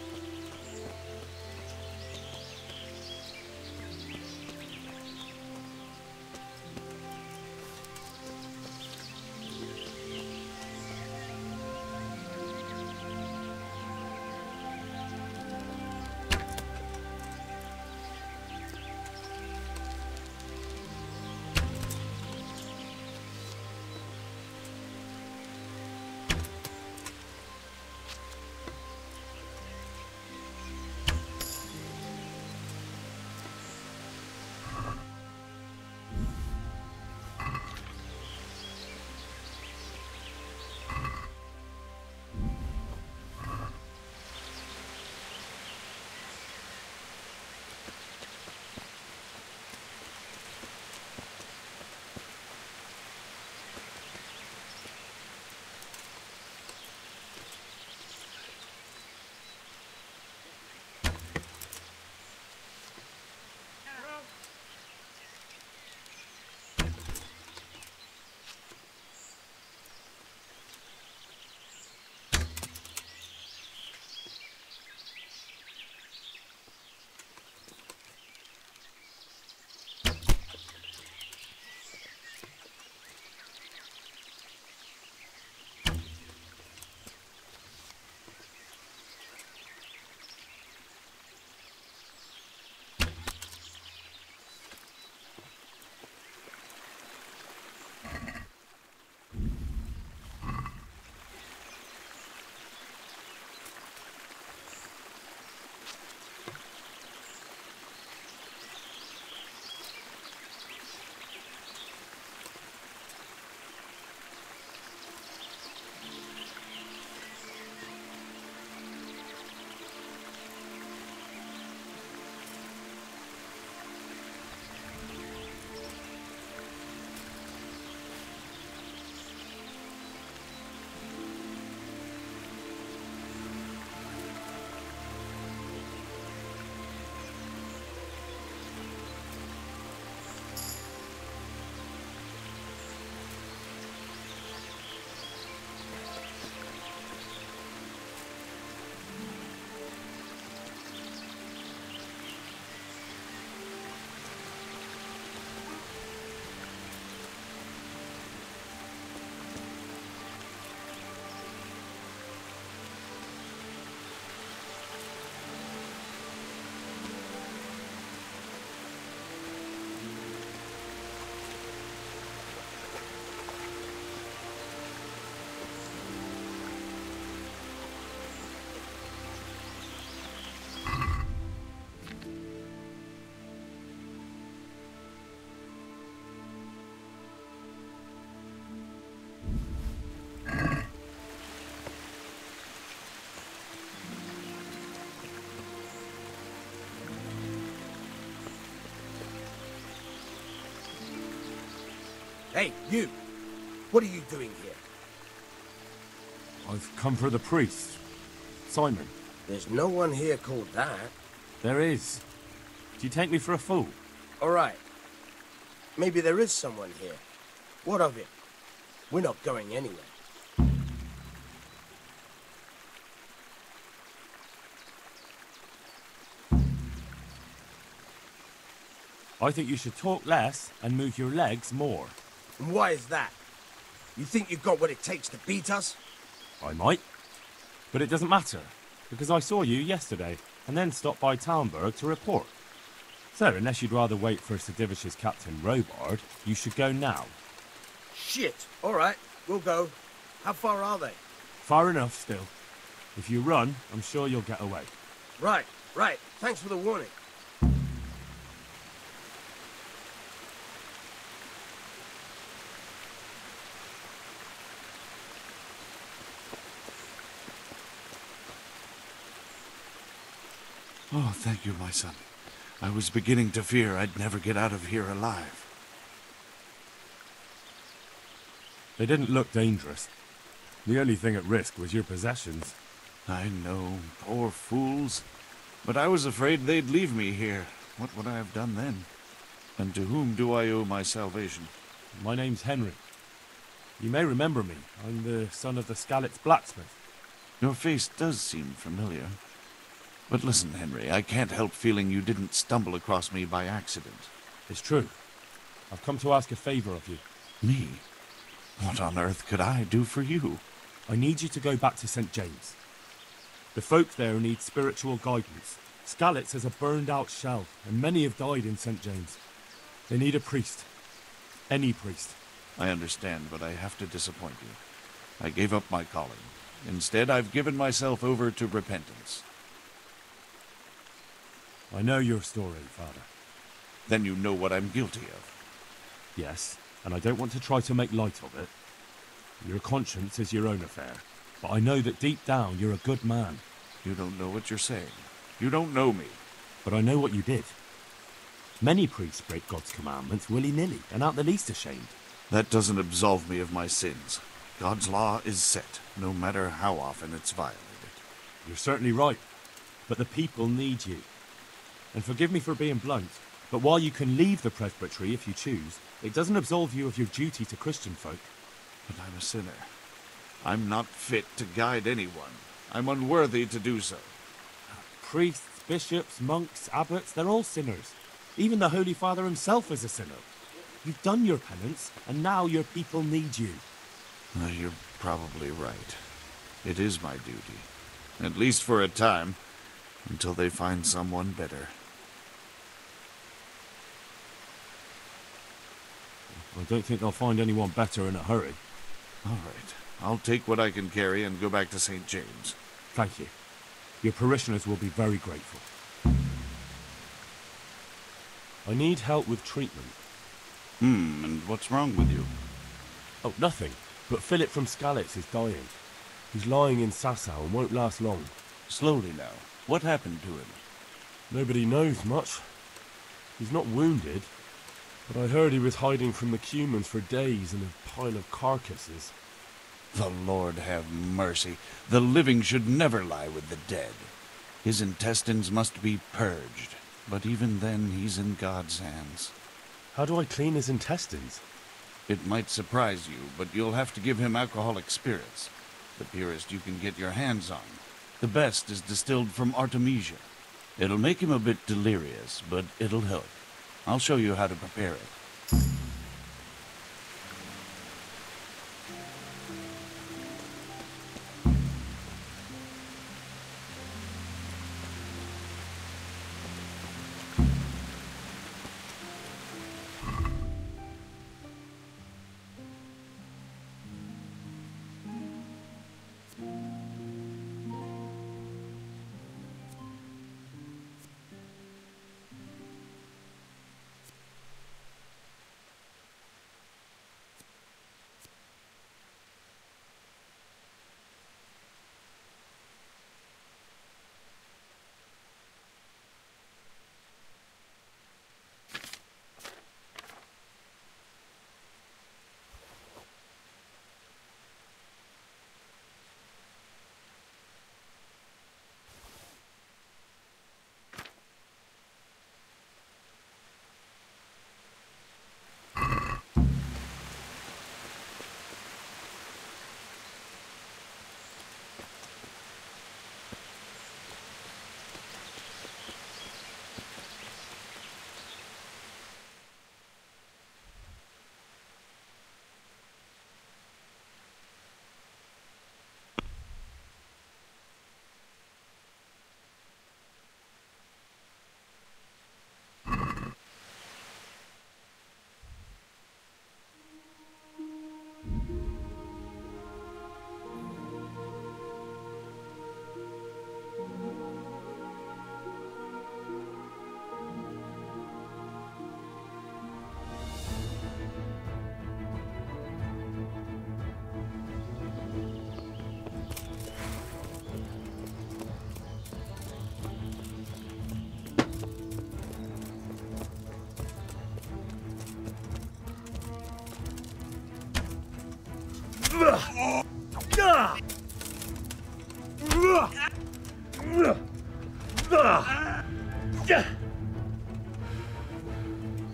Hey, you! What are you doing here? I've come for the priest. Simon. There's no one here called that. There is. Do you take me for a fool? All right. Maybe there is someone here. What of it? We're not going anywhere. I think you should talk less and move your legs more. And why is that? You think you've got what it takes to beat us? I might. But it doesn't matter, because I saw you yesterday, and then stopped by Talmberg to report. So, unless you'd rather wait for Sir Divish's Captain Robard, you should go now. Shit! All right, we'll go. How far are they? Far enough, still. If you run, I'm sure you'll get away. Right. Thanks for the warning. Oh, thank you, my son. I was beginning to fear I'd never get out of here alive. They didn't look dangerous. The only thing at risk was your possessions. I know, poor fools. But I was afraid they'd leave me here. What would I have done then? And to whom do I owe my salvation? My name's Henry. You may remember me. I'm the son of the Skalitz blacksmith. Your face does seem familiar. But listen, Henry, I can't help feeling you didn't stumble across me by accident. It's true. I've come to ask a favor of you. Me? What on earth could I do for you? I need you to go back to St. James. The folk there need spiritual guidance. Skalitz has a burned-out shell, and many have died in St. James. They need a priest. Any priest. I understand, but I have to disappoint you. I gave up my calling. Instead, I've given myself over to repentance. I know your story, Father. Then you know what I'm guilty of. Yes, and I don't want to try to make light of it. Your conscience is your own affair, but I know that deep down you're a good man. You don't know what you're saying. You don't know me. But I know what you did. Many priests break God's commandments willy-nilly and aren't the least ashamed. That doesn't absolve me of my sins. God's law is set, no matter how often it's violated. You're certainly right, but the people need you. And forgive me for being blunt, but while you can leave the presbytery if you choose, it doesn't absolve you of your duty to Christian folk. But I'm a sinner. I'm not fit to guide anyone. I'm unworthy to do so. Priests, bishops, monks, abbots, they're all sinners. Even the Holy Father himself is a sinner. You've done your penance, and now your people need you. You're probably right. It is my duty. At least for a time, until they find someone better. I don't think they'll find anyone better in a hurry. All right. I'll take what I can carry and go back to St. James. Thank you. Your parishioners will be very grateful. I need help with treatment. And what's wrong with you? Oh, nothing. But Philip from Skalitz is dying. He's lying in Sasau and won't last long. Slowly now. What happened to him? Nobody knows much. He's not wounded, but I heard he was hiding from the Cumans for days in a pile of carcasses. The Lord have mercy. The living should never lie with the dead. His intestines must be purged, but even then he's in God's hands. How do I clean his intestines? It might surprise you, but you'll have to give him alcoholic spirits. The purest you can get your hands on. The best is distilled from Artemisia. It'll make him a bit delirious, but it'll help. I'll show you how to prepare it.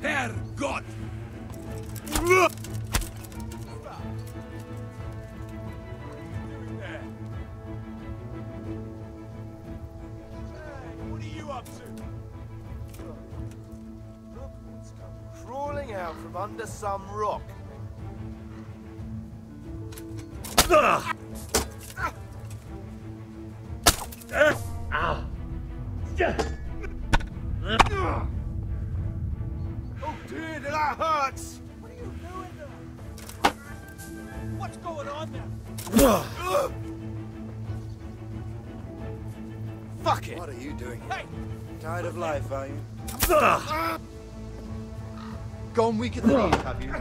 Herrgott! What are you up to? Look what's come crawling out from under some rock. Oh dear, that hurts! What are you doing there? What's going on there? Fuck it! What are you doing? Hey! Tired of life, are you? Gone weak at the knees, have you?